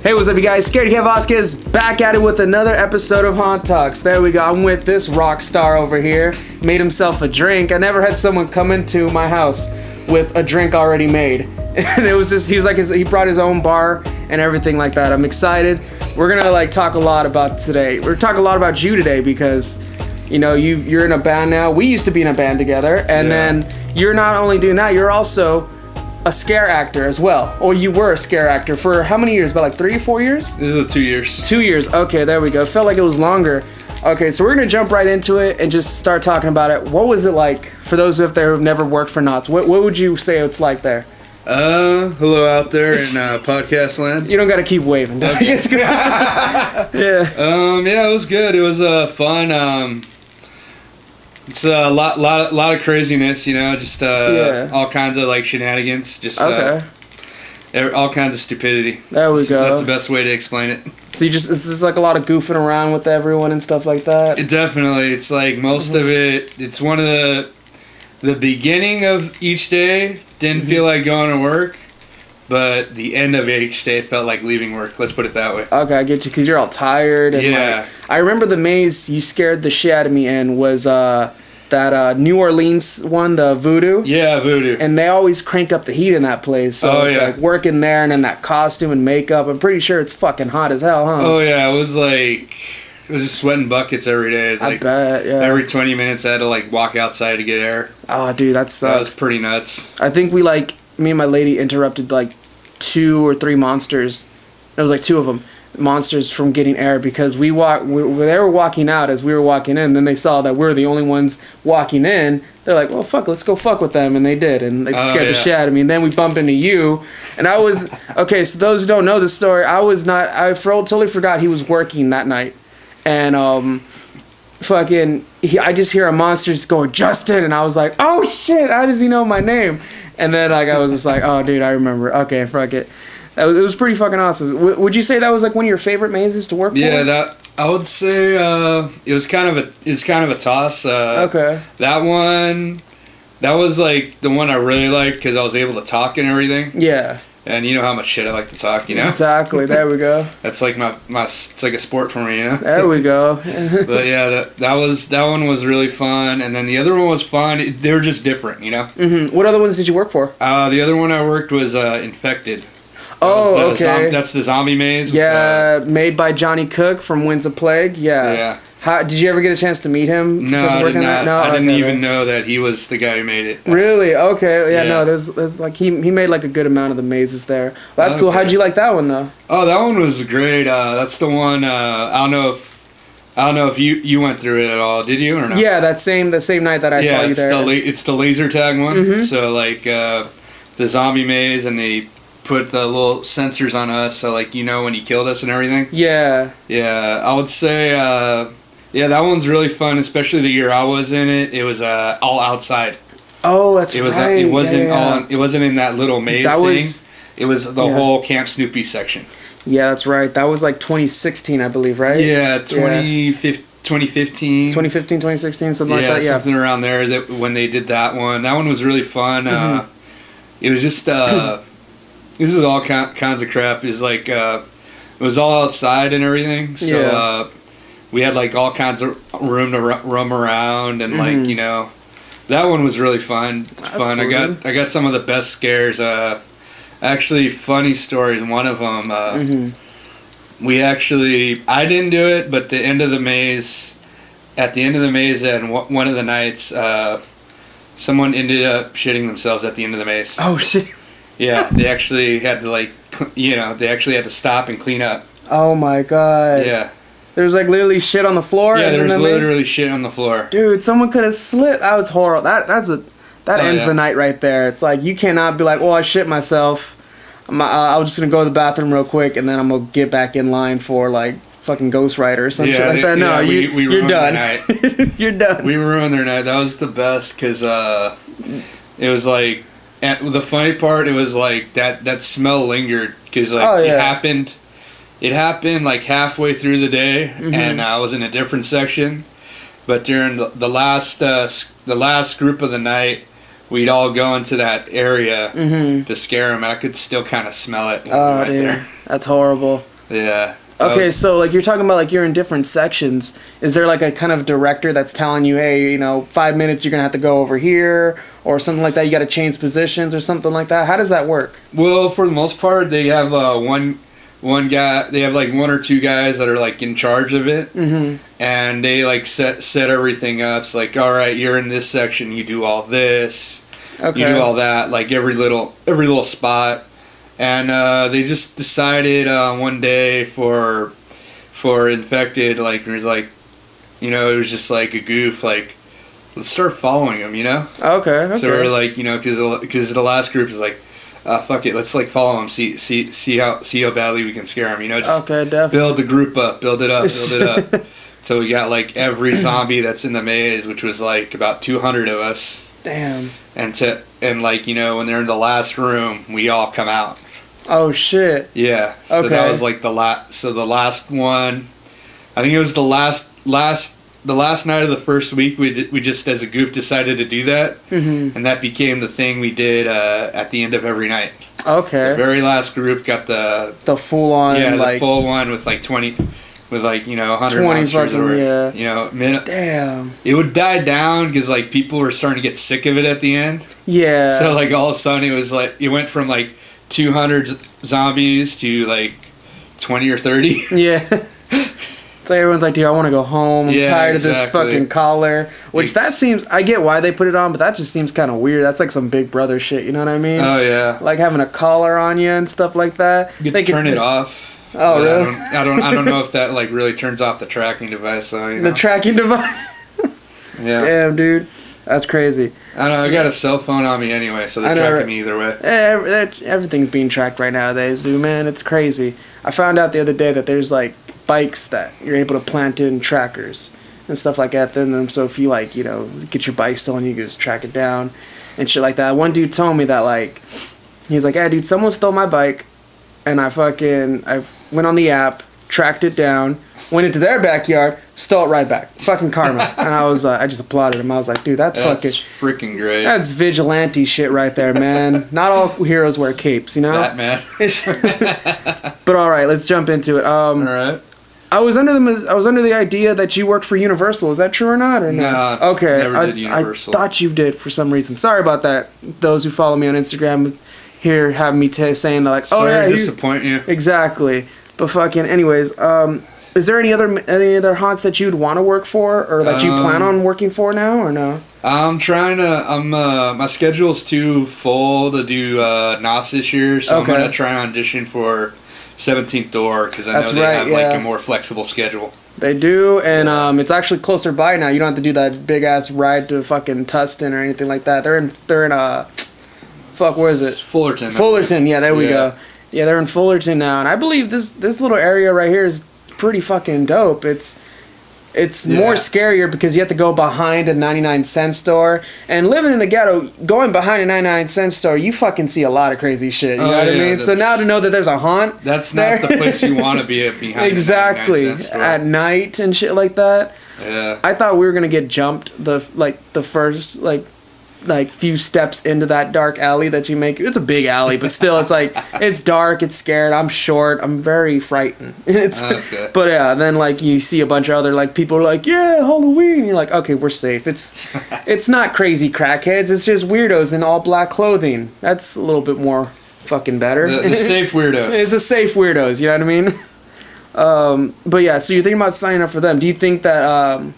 Hey, what's up, you guys? ScaredieCat Vasquez back at it with another episode of Haunt Talks. There we go. I'm with this rock star over here. Made himself a drink. I never had someone come into my house with a drink already made. And it was just, he brought his own bar and everything like that. I'm excited. We're gonna talk a lot about today. We're talking a lot about you today because, you know, you're in a band now. We used to be in a band together, and then you're not only doing that, you're also a scare actor as well. Or you were a scare actor for how many years? About 3 or 4 years? This is 2 years. 2 years. Okay, there we go. It felt like it was longer. Okay, so we're gonna jump right into it and just start talking about it. What was it like for those of there who've never worked for Knott's? What would you say it's like there? Hello out there in podcast land. You don't gotta keep waving. Okay. It's good. Yeah. Yeah, it was good. It was fun. It's a lot of craziness, you know, just all kinds of shenanigans, just all kinds of stupidity. There we go. That's the best way to explain it. So it's just like a lot of goofing around with everyone and stuff like that. Definitely, it's like most of it. It's one of the beginning of each day didn't feel like going to work, but the end of each day felt like leaving work. Let's put it that way. Okay, I get you, because you're all tired. And I remember the maze you scared the shit out of me in was that New Orleans one, the Voodoo. Yeah, Voodoo. And they always crank up the heat in that place. So it's like working there and then that costume and makeup. I'm pretty sure it's fucking hot as hell, huh? Oh yeah, it was just sweating buckets every day. It's I bet, yeah. Every 20 minutes I had to walk outside to get air. Oh, dude, that sucks. That was pretty nuts. I think me and my lady interrupted 2 or 3 monsters. It was 2 of them. Monsters from getting air because they were walking out as we were walking in. Then they saw that we're the only ones walking in. They're like, well, fuck, let's go fuck with them. And they did. And they scared the shit out of me. And then we bumped into you. And I was, okay, so those who don't know the story, I totally forgot he was working that night. And, I just hear a monster just going, Justin. And I was like, oh shit, how does he know my name? And then I was just like, oh dude, I remember. Okay, fuck it. It was pretty fucking awesome. Would you say that was one of your favorite mazes to work for? Yeah, that I would say it was kind of a toss. Okay. That was the one I really liked because I was able to talk and everything. Yeah. And you know how much shit I like to talk, you know? Exactly. There we go. That's it's like a sport for me, you know? There we go. But yeah, that one was really fun. And then the other one was fun. They were just different, you know? Mm-hmm. What other ones did you work for? The other one I worked was Infected. Okay. That's the zombie maze. Yeah, made by Johnny Cook from Winds of Plague. Yeah. Yeah. Did you ever get a chance to meet him? No, I did not. No? I didn't even know that he was the guy who made it. Really? Okay. Yeah. No. There's he made a good amount of the mazes there. Well, that's cool. How'd you like that one though? Oh, that one was great. That's the one. I don't know if you went through it at all. Did you or not? Yeah, the same night that I saw you there. It's the laser tag one. Mm-hmm. So the zombie maze, and they put the little sensors on us, so when you killed us and everything. Yeah. Yeah, I would say that one's really fun, especially the year I was in it. It was all outside. Oh, that's right. It wasn't it wasn't in that little maze thing. It was the whole Camp Snoopy section. Yeah, that's right. That was 2016, I believe, right? Yeah, 2015. 2016, something like that. Yeah, something around there. That when they did that one was really fun. Mm-hmm. It was just this is all kinds of crap. It was all outside and everything. So we had all kinds of room to roam around, and that one was really fun. It's fun. Cool, I got some of the best scares. Actually, funny story. One of them. I didn't do it, but at the end of the maze, and one of the nights, someone ended up shitting themselves at the end of the maze. Oh shit. Yeah, they actually had to they actually had to stop and clean up. Oh my god. Yeah. There was literally shit on the floor. Yeah, there was literally shit on the floar. Dude, someone could have slipped. That was horrible. That ends the night right there. It's you cannot be I shit myself. I was just gonna go to the bathroom real quick and then I'm gonna get back in line for fucking Ghost Rider or some shit like that. No, you're done. You're done. We ruined their night. That was the best because it was and the funny part, it was that smell lingered because it happened halfway through the day, and I was in a different section. But during the last group of the night, we'd all go into that area to scare them. I could still kind of smell it. Oh, dude, there. That's horrible. Yeah. Okay, so like you're talking about like you're in different sections. Is there like a kind of director that's telling you, hey, 5 minutes you're gonna have to go over here or something like that? You got to change positions or something like that. How does that work? Well, for the most part, they have one guy. They have like one or two guys that are like in charge of it, and they like set everything up. It's like, all right, you're in this section, you do all this, you do all that, like every little spot. And they just decided one day for Infected, like it was like, it was just like a goof, like let's start following him, Okay. So we're like, because the last group is like, fuck it, let's like follow him, see how badly we can scare him, just definitely build the group up, build it up. So we got like every zombie that's in the maze, which was like about 200 of us. Damn. And like when they're in the last room, we all come out. Oh shit. Yeah. So that was like the last one. I think it was the last night of the first week. We just as a goof decided to do that, and that became the thing we did at the end of every night. Okay. The very last group got the full on. Yeah, like, the full one with like 20, with like 100 20 monsters fucking, or Damn. It would die down because like people were starting to get sick of it at the end. Yeah. So like all of a sudden it was like it went from like 200 zombies to like 20 or 30. Yeah. So everyone's like, dude, I want to go home. I'm tired of this fucking collar. Which that seems, I get why they put it on, but that just seems kind of weird. That's like some Big Brother shit, you know what I mean? Oh yeah. Like having a collar on you and stuff like that. You can turn it off. Oh really? I don't know if that like really turns off the tracking device. So the tracking device. Yeah. Damn, dude. That's crazy. I know, I got a cell phone on me anyway, so they're tracking me either way. Everything's being tracked right nowadays, dude, man. It's crazy. I found out the other day that there's, like, bikes that you're able to plant in trackers and stuff like that. Then, so if you, like, get your bike stolen, you can just track it down and shit like that. One dude told me that, like, he's like, hey, dude, someone stole my bike, and I went on the app, tracked it down, went into their backyard, stole it right back. Fucking karma. And I just applauded him. I was like, dude, that's freaking great. That's vigilante shit right there, man. Not all heroes wear capes, Batman. But all right, let's jump into it. All right. I was under the idea that you worked for Universal. Is that true or not? Or no? No. Okay. Never did Universal. I thought you did for some reason. Sorry about that. Those who follow me on Instagram here have me saying that, like, sorry to disappoint you. Exactly. But fucking, anyways, is there any other haunts that you'd want to work for, or that you plan on working for now, or no? I'm trying to. My schedule's too full to do Knott's this year, so I'm gonna try and audition for 17th Door because I know they have like a more flexible schedule. They do, and it's actually closer by now. You don't have to do that big ass ride to fucking Tustin or anything like that. They're in where is it? Fullerton. Fullerton, yeah, there we go. Yeah, they're in Fullerton now, and I believe this little area right here is pretty fucking dope. It's more scarier because you have to go behind a 99-cent store, and living in the ghetto, going behind a 99-cent store, you fucking see a lot of crazy shit. You know what I mean? So now to know that there's a haunt, that's not the place you want to be at behind. Exactly, at night and shit like that. Yeah, I thought we were gonna get jumped the first few steps into that dark alley that you make. It's a big alley, but still, it's like, it's dark, it's scared, I'm short, I'm very frightened. But yeah, then like you see a bunch of other like people are like, yeah, Halloween, and you're like, okay, we're safe. It's not crazy crackheads, it's just weirdos in all black clothing. That's a little bit more fucking better. The safe weirdos. It's the safe weirdos, you know what I mean? But yeah, so you're thinking about signing up for them. Do you think that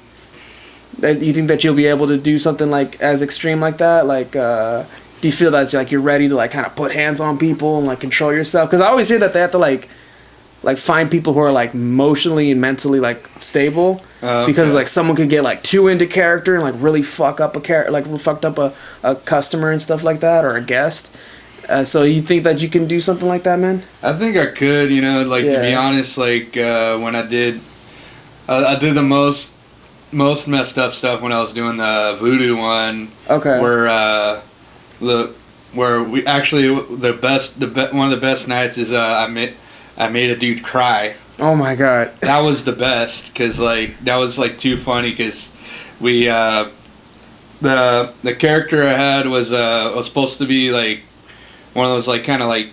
you think that you'll be able to do something like as extreme like that? Like, do you feel that like you're ready to like kind of put hands on people and like control yourself? Because I always hear that they have to like find people who are like emotionally and mentally like stable, because like someone could get like too into character and like really fuck up a customer and stuff like that, or a guest. So you think that you can do something like that, man? I think I could. To be honest, like when I did the most messed up stuff when I was doing the voodoo one. Okay. Where we actually one of the best nights is I made a dude cry. Oh my god. That was the best because like that was like too funny because we the character I had was supposed to be like one of those like kind of like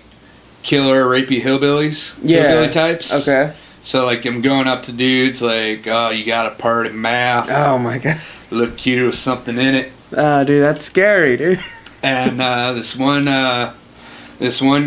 killer, rapey hillbillies. Yeah. Hillbilly types. Okay. So, like, I'm going up to dudes like, oh, you got a part of mouth. Oh, my God. Look cute with something in it. Dude, that's scary, dude. And this one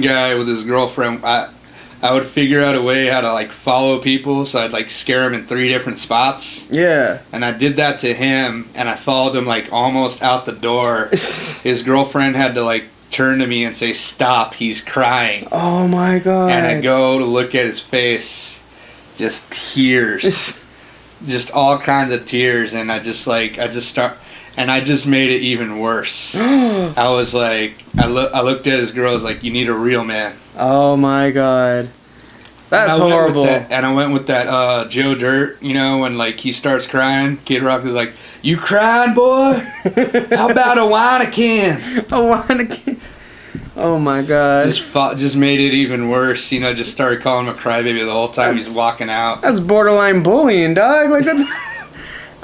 guy with his girlfriend, I would figure out a way how to, like, follow people, so I'd, like, scare him in 3 different spots. Yeah. And I did that to him, and I followed him, like, almost out the door. His girlfriend had to, like, turn to me and say, stop, he's crying. Oh, my God. And I go to look at his face, just tears. Just all kinds of tears, and I just made it even worse. I was like, I looked at his girl, I was like, you need a real man. Oh my God. That's horrible. And I went with that Joe Dirt, you know, when like he starts crying, Kid Rock was like, you crying, boy? How about a Wine-a-can? A Wine-a-can. Oh my God. Just made it even worse, you know, just started calling him a crybaby the whole time he's walking out. That's borderline bullying, dog. Like that.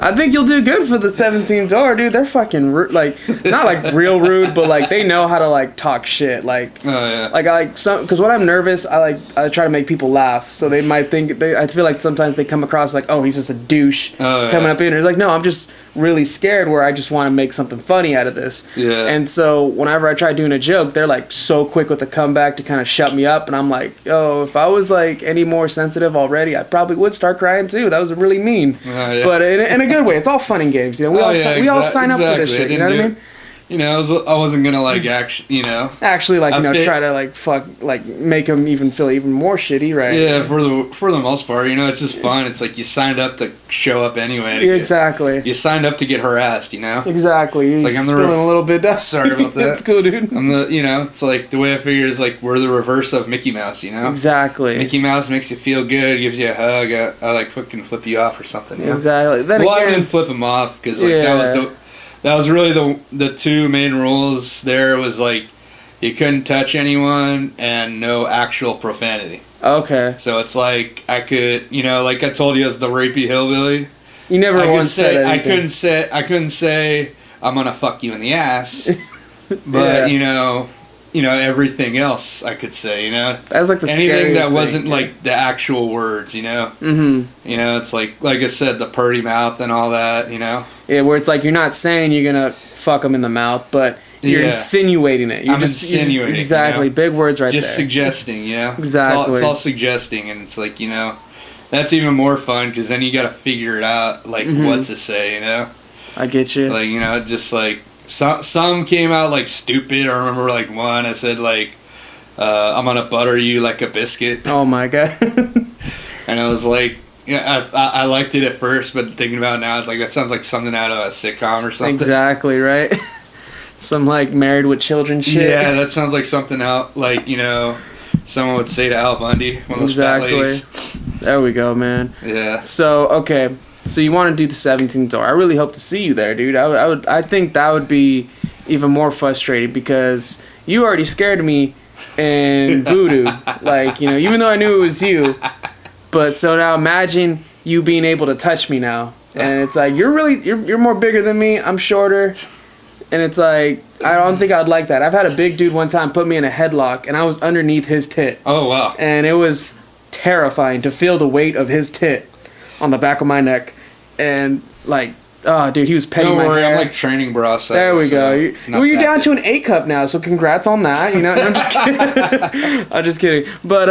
I think you'll do good for the 17th door, dude. They're fucking like, not like real rude, but like they know how to like talk shit. Like, oh yeah. Like I like some, because when I'm nervous, I try to make people laugh, so they might think I feel like sometimes they come across like, oh, he's just a douche coming up in here. It's like, no, I'm just really scared where I just want to make something funny out of this. Yeah. And so whenever I try doing a joke, they're like so quick with the comeback to kind of shut me up, and I'm like, oh, if I was like any more sensitive already, I probably would start crying too. That was really mean. Yeah. But in a good way. It's all fun and games, you know. We all sign up for this shit. You know what I mean? You know, I wasn't gonna like actually, you know. Actually, like try to like fuck, like make them even feel even more shitty, right? Yeah, for the most part, you know, it's just fun. It's like you signed up to show up anyway. Exactly. You signed up to get harassed, you know. Exactly. You're like I'm spilling a little bit. Sorry about that. That's cool, dude. You know, it's like the way I figure is like we're the reverse of Mickey Mouse, you know. Exactly. Mickey Mouse makes you feel good, gives you a hug. I like fucking flip you off or something. You know? Exactly. Then well, I didn't flip him off because like that was really the 2 main rules. There was like you couldn't touch anyone and no actual profanity. Okay. So it's like I could, you know, like I told you as the rapey hillbilly. You never once said anything. I couldn't say I'm gonna fuck you in the ass, but you know everything else I could say. You know, that's like the anything that thing. wasn't like the actual words. You know. Mm-hmm. You know, it's like I said, the purdy mouth and all that. You know. Yeah, where it's like you're not saying you're gonna fuck them in the mouth, but you're insinuating it. I'm insinuating. Exactly. You know? Big words right just there. Just suggesting, you know? Exactly. It's all suggesting, and it's like, you know, that's even more fun because then you got to figure it out, like, what to say, you know? I get you. Like, you know, just like, some came out, like, stupid. I remember, like, one, I said, like, I'm going to butter you like a biscuit. Oh, my God. And I was like, yeah, I liked it at first, but thinking about it now, it's like, that sounds like something out of a sitcom or something. Exactly, right? Some, like, Married with Children shit. Yeah, that sounds like something out, like, you know, someone would say to Al Bundy, one of those fat ladies. There we go, man. Yeah. So, okay. So you want to do the 17th door. I really hope to see you there, dude. I think that would be even more frustrating because you already scared me in Voodoo. Like, you know, even though I knew it was you. But so now imagine you being able to touch me now. And it's like, you're more bigger than me. I'm shorter. And it's like, I don't think I'd like that. I've had a big dude one time put me in a headlock and I was underneath his tit. Oh, wow. And it was terrifying to feel the weight of his tit on the back of my neck. And like, oh, dude, he was petting my hair. Don't worry, I'm like training bra size. There we go. You're down to an A cup now, so congrats on that. You know, I'm just kidding. I'm just kidding. But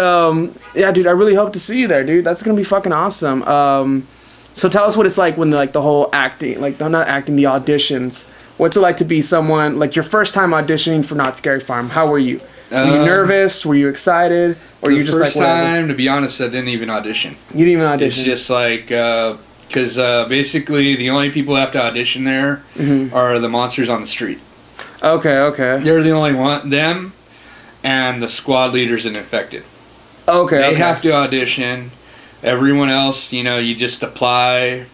yeah, dude, I really hope to see you there, dude. That's gonna be fucking awesome. So tell us what it's like when the whole acting, like not acting, the auditions. What's it like to be someone like your first time auditioning for Not Scary Farm? How were you? Were you nervous? Were you excited? Or you just first like whatever? time? To be honest, I didn't even audition. You didn't even audition. It's just like. Because basically the only people who have to audition there are the monsters on the street. Okay. They're the only one. Them and the squad leaders and infected. Okay. They have to audition. Everyone else, you know, you just apply,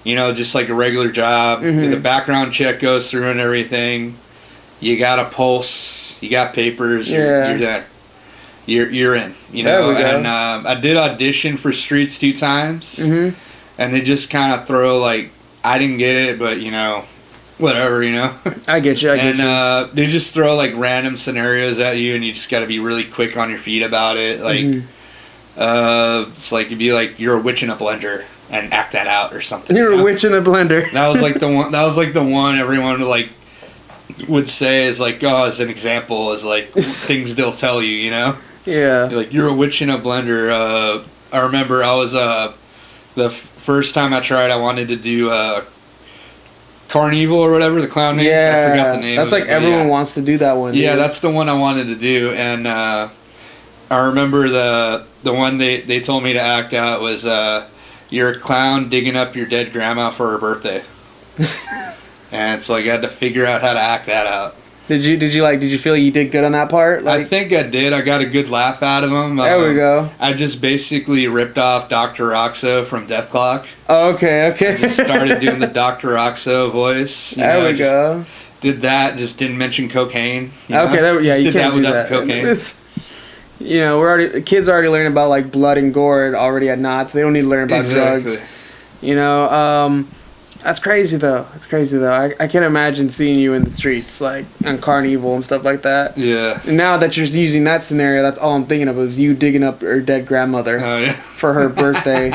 you know, just like a regular job. The background check goes through and everything. You got a pulse. You got papers. You're there. You're in. You know. There we go. And I did audition for Streets 2 times. And they just kind of throw, like, I didn't get it, but, you know, whatever, you know. I get you. They just throw like random scenarios at you, and you just got to be really quick on your feet about it. Like, it's like you'd be like, you're a witch in a blender, and act that out or something. You're a witch in a blender. That was like the one. That was like the one everyone would say is like, oh, as an example, is like things they'll tell you, you know. Yeah. You're like, you're a witch in a blender. I remember I was the first time I tried, I wanted to do Carnival or whatever the clown name. Yeah, I forgot the name. that's like everyone wants to do that one. Yeah, dude. that's the one I wanted to do, and I remember the one they told me to act out was you're a clown digging up your dead grandma for her birthday, and so I had to figure out how to act that out. Did you feel you did good on that part? I think I did. I got a good laugh out of him. There we go. I just basically ripped off Dr. Roxo from Death Clock. Oh, okay. I just started doing the Dr. Roxo voice. There we go. Did that. Just didn't mention cocaine. Okay. You did can't that without that. the cocaine. You know, kids already learning about like blood and gore already at knots. They don't need to learn about drugs. You know, that's crazy though. I can't imagine seeing you in the streets like on Carnival and stuff like that. Yeah. And now that you're using that scenario, that's all I'm thinking of is you digging up her dead grandmother for her birthday.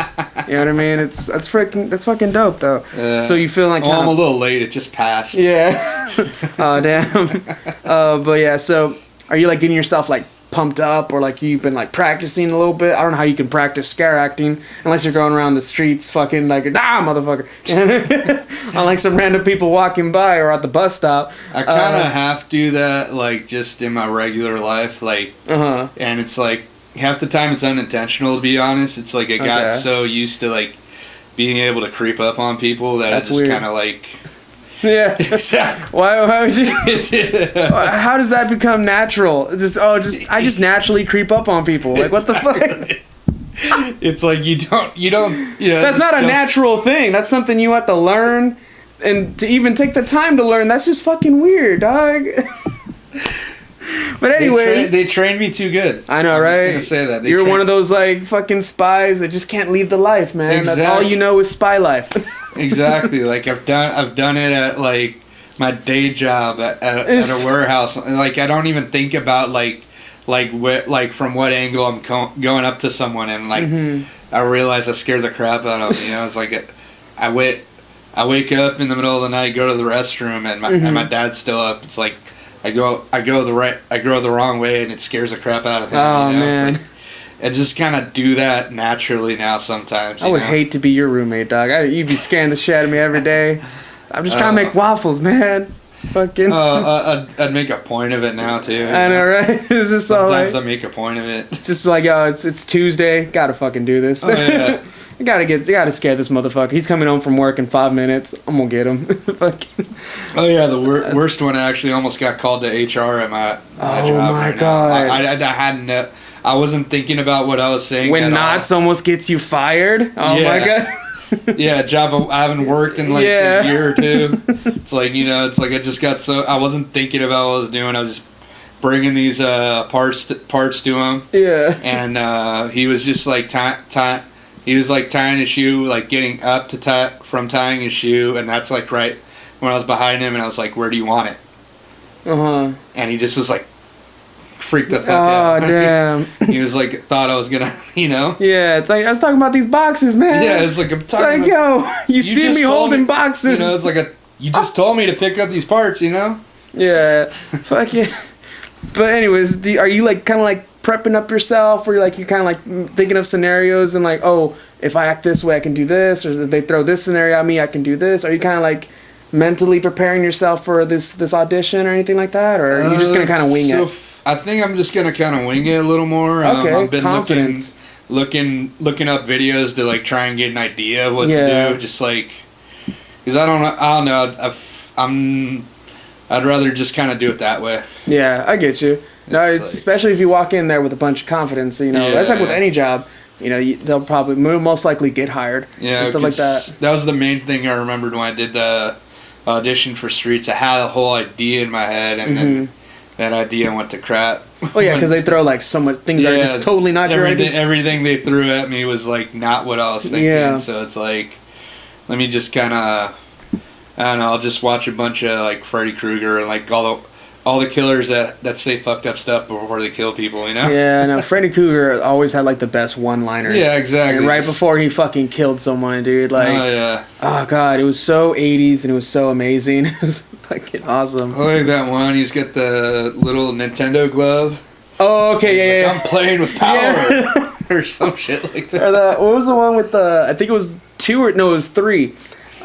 You know what I mean? That's fucking dope though. So you feel like I'm a little late. It just passed. Yeah. Oh damn. But yeah. So are you like getting yourself like pumped up, or like you've been like practicing a little bit? I don't know how you can practice scare acting unless you're going around the streets fucking like motherfucker on like some random people walking by or at the bus stop. I kind of have to do that like just in my regular life, like and it's like half the time it's unintentional, to be honest. It's like I got so used to like being able to creep up on people that I just kind of like yeah. Exactly. Why would you? How does that become natural? I just naturally creep up on people. Like, what the fuck? It's like you don't. Yeah. That's not a natural thing. That's something you have to learn, and to even take the time to learn. That's just fucking weird, dog. But anyways, they trained me too good. I know, right? I'm just gonna say that you're one of those like fucking spies that just can't leave the life, man. Exactly. That's all you know is spy life. Exactly. Like I've done it at like my day job at a warehouse. Like I don't even think about like from what angle I'm going up to someone, and like I realize I scared the crap out of them. You know, it's like I wake up in the middle of the night, go to the restroom, and my dad's still up. It's like I go the wrong way, and it scares the crap out of him. Oh, you know? man. It's like, I just kind of do that naturally now sometimes. I would hate to be your roommate, dog. You'd be scaring the shit out of me every day. I'm just trying to make waffles, man. Fucking. I'd make a point of it now, too. I know, right? Is this Sometimes all I make a point of it. Just like, yo, it's Tuesday. Gotta fucking do this. Oh, yeah. You gotta scare this motherfucker. He's coming home from work in 5 minutes. I'm gonna get him. Fucking. Oh yeah, the worst one. I actually almost got called to HR at my job. Oh my god! I hadn't. I wasn't thinking about what I was saying. When knots almost gets you fired. Oh my god. Yeah, a job I haven't worked in like a year or two. It's like I just got so I wasn't thinking about what I was doing. I was just bringing these parts to him. Yeah. And he was just like he was like tying his shoe, like getting up to from tying his shoe, and that's like right when I was behind him, and I was like, "Where do you want it?" And he just was like, freaked the fuck out. Oh damn! He was like, thought I was gonna, Yeah, it's like I was talking about these boxes, man. Yeah, it's like yo, you see me holding boxes. It's like you just told me to pick up these parts, Yeah, fuck yeah. But anyways, are you like kind of like prepping up yourself, or you kind of like thinking of scenarios and like, oh, if I act this way, I can do this, or if they throw this scenario at me, I can do this? Are you kind of like mentally preparing yourself for this audition or anything like that, or are you just gonna kind of wing it? I think I'm just gonna kind of wing it a little more. Okay, I've been confidence. looking up videos to like try and get an idea of what to do, just like because I don't know. I'd rather just kind of do it that way. Yeah, I get you. No, it's like, especially if you walk in there with a bunch of confidence. That's like with any job. They'll probably most likely get hired. Yeah, and stuff like that. That was the main thing I remembered when I did the audition for Streets. I had a whole idea in my head, and then that idea went to crap. Oh yeah, because they throw like so much things that are just totally not your idea. Everything they threw at me was like not what I was thinking. Yeah. So it's like, let me just kind of And I'll just watch a bunch of like Freddy Krueger and like all the killers that say fucked up stuff before they kill people, you know? Yeah, no, Freddy Krueger always had like the best one-liners. Yeah, exactly. And right before he fucking killed someone, dude. Like, oh yeah. Oh god, it was so 80s and it was so amazing. It was fucking awesome. I like that one. He's got the little Nintendo glove. Oh, okay, yeah. I'm playing with power. Yeah. Or some shit like that. Or what was the one with I think it was 3.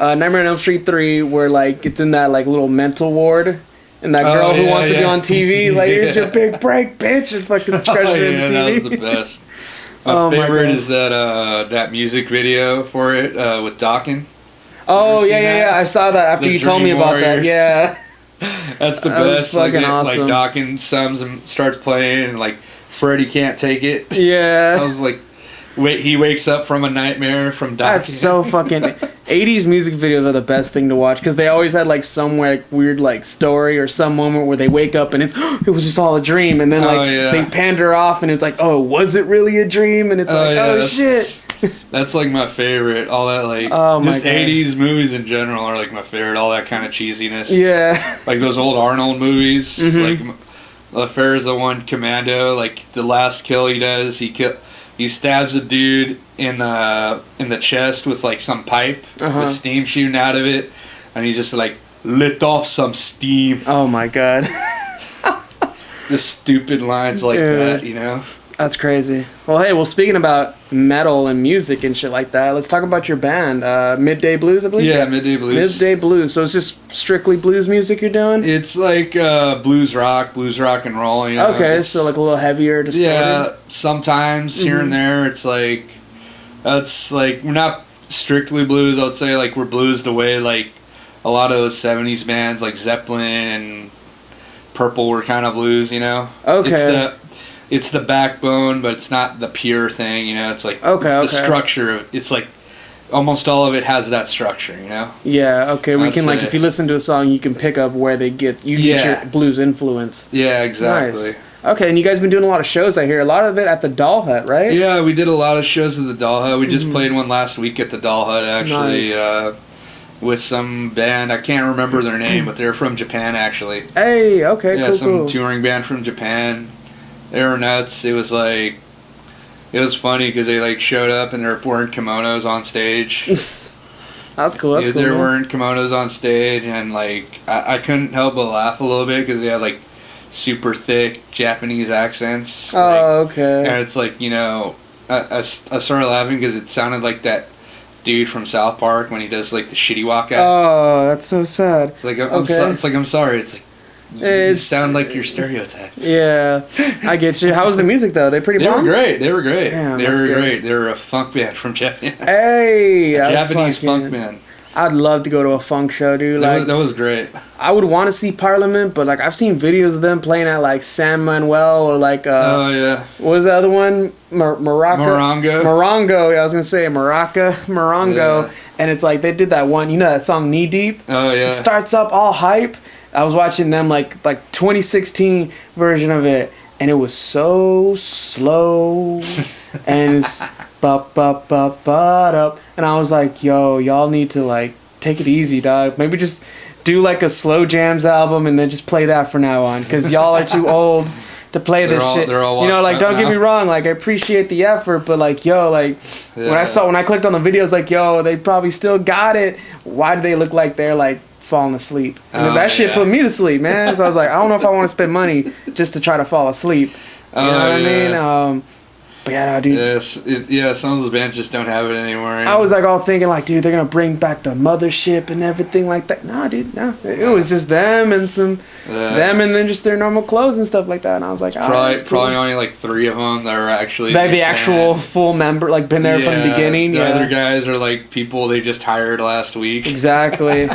Nightmare on Elm Street 3, where like it's in that like little mental ward. And that girl who wants to be on TV, like, here's your big break, bitch, and fucking scratch her in the TV. That was the best. My favorite is that music video for it with Dawkins. Oh, yeah. I saw that after you told me about that. Yeah. That's the best. Fucking awesome. Like Dawkins sums and starts playing, and like Freddy can't take it. Yeah. I was like, he wakes up from a nightmare from Dawkins. That's so fucking 80s music videos are the best thing to watch because they always had like some like weird like story or some moment where they wake up and it was just all a dream, and then like they pander off and it's like, oh, was it really a dream? And it's shit. That's like my favorite. All that like just 80s movies in general are like my favorite. All that kind of cheesiness. Yeah. Like those old Arnold movies. Mm-hmm. Like LaFair is the one, Commando. Like the last kill he does, he stabs a dude in the chest with like some pipe with steam shooting out of it, and he's just like lit off some steam. Oh my god. Just stupid lines like that, you know? That's crazy. Well, hey, speaking about metal and music and shit like that, let's talk about your band, Midday Blues, I believe? Yeah, Midday Blues. Midday Blues. So it's just strictly blues music you're doing? It's like blues rock and roll, you know? Okay, so like a little heavier, distorted? Yeah, sometimes here and there. It's like, we're not strictly blues. I would say like we're blues the way like a lot of those 70s bands like Zeppelin and Purple were kind of blues, you know? Okay. It's the backbone, but it's not the pure thing, you know? It's like, it's the structure. It's like, almost all of it has that structure, you know? Yeah, okay. We can, like, if you listen to a song, you can pick up where you get your blues influence. Yeah, exactly. Nice. Okay, and you guys been doing a lot of shows, I hear. A lot of it at the Doll Hut, right? Yeah, we did a lot of shows at the Doll Hut. We just played one last week at the Doll Hut, actually. Nice. With some band. I can't remember their name, but they're from Japan, actually. Hey, okay, yeah, some touring band from Japan. They were nuts. It was like, it was funny because they like showed up and they're wearing kimonos on stage. That's cool. That's cool. They're wearing kimonos on stage, and like I couldn't help but laugh a little bit because they had like super thick Japanese accents. Oh, okay. And it's like, you know, I started laughing because it sounded like that dude from South Park when he does like the shitty walkout. Oh, that's so sad. It's like I'm sorry. It's like, you sound like your stereotype. Yeah, I get you. How was the music though? They pretty bomb? They were great. They were great. Damn, they were great. They were a funk band from Japan. Hey, a Japanese funk band. I'd love to go to a funk show, dude. Like that was great. I would want to see Parliament, but like I've seen videos of them playing at like San Manuel or like oh yeah. What was the other one? Morongo. Yeah, I was gonna say Morongo, and it's like they did that one. You know that song Knee Deep? Oh yeah. It starts up all hype. I was watching them like 2016 version of it, and it was so slow, and it's up, and I was like, yo, y'all need to like take it easy, dog. Maybe just do like a slow jams album and then just play that from now on, because y'all are too old to play this shit. They're all you know, like, don't get me wrong, like I appreciate the effort, but like, yo, like when I clicked on the videos, like, yo, they probably still got it. Why do they look like they're like falling asleep? And that shit put me to sleep, man. So I was like, I don't know if I want to spend money just to try to fall asleep. You know what I mean? But yeah, no, dude. Yes, some of those bands just don't have it anymore. I was like all thinking like, dude, they're gonna bring back the Mothership and everything like that. Nah, dude, no. It was just them and them and then just their normal clothes and stuff like that. And I was like, probably only like 3 of them that are actually like the actual full member, like been there from the beginning. The other guys are like people they just hired last week. Exactly.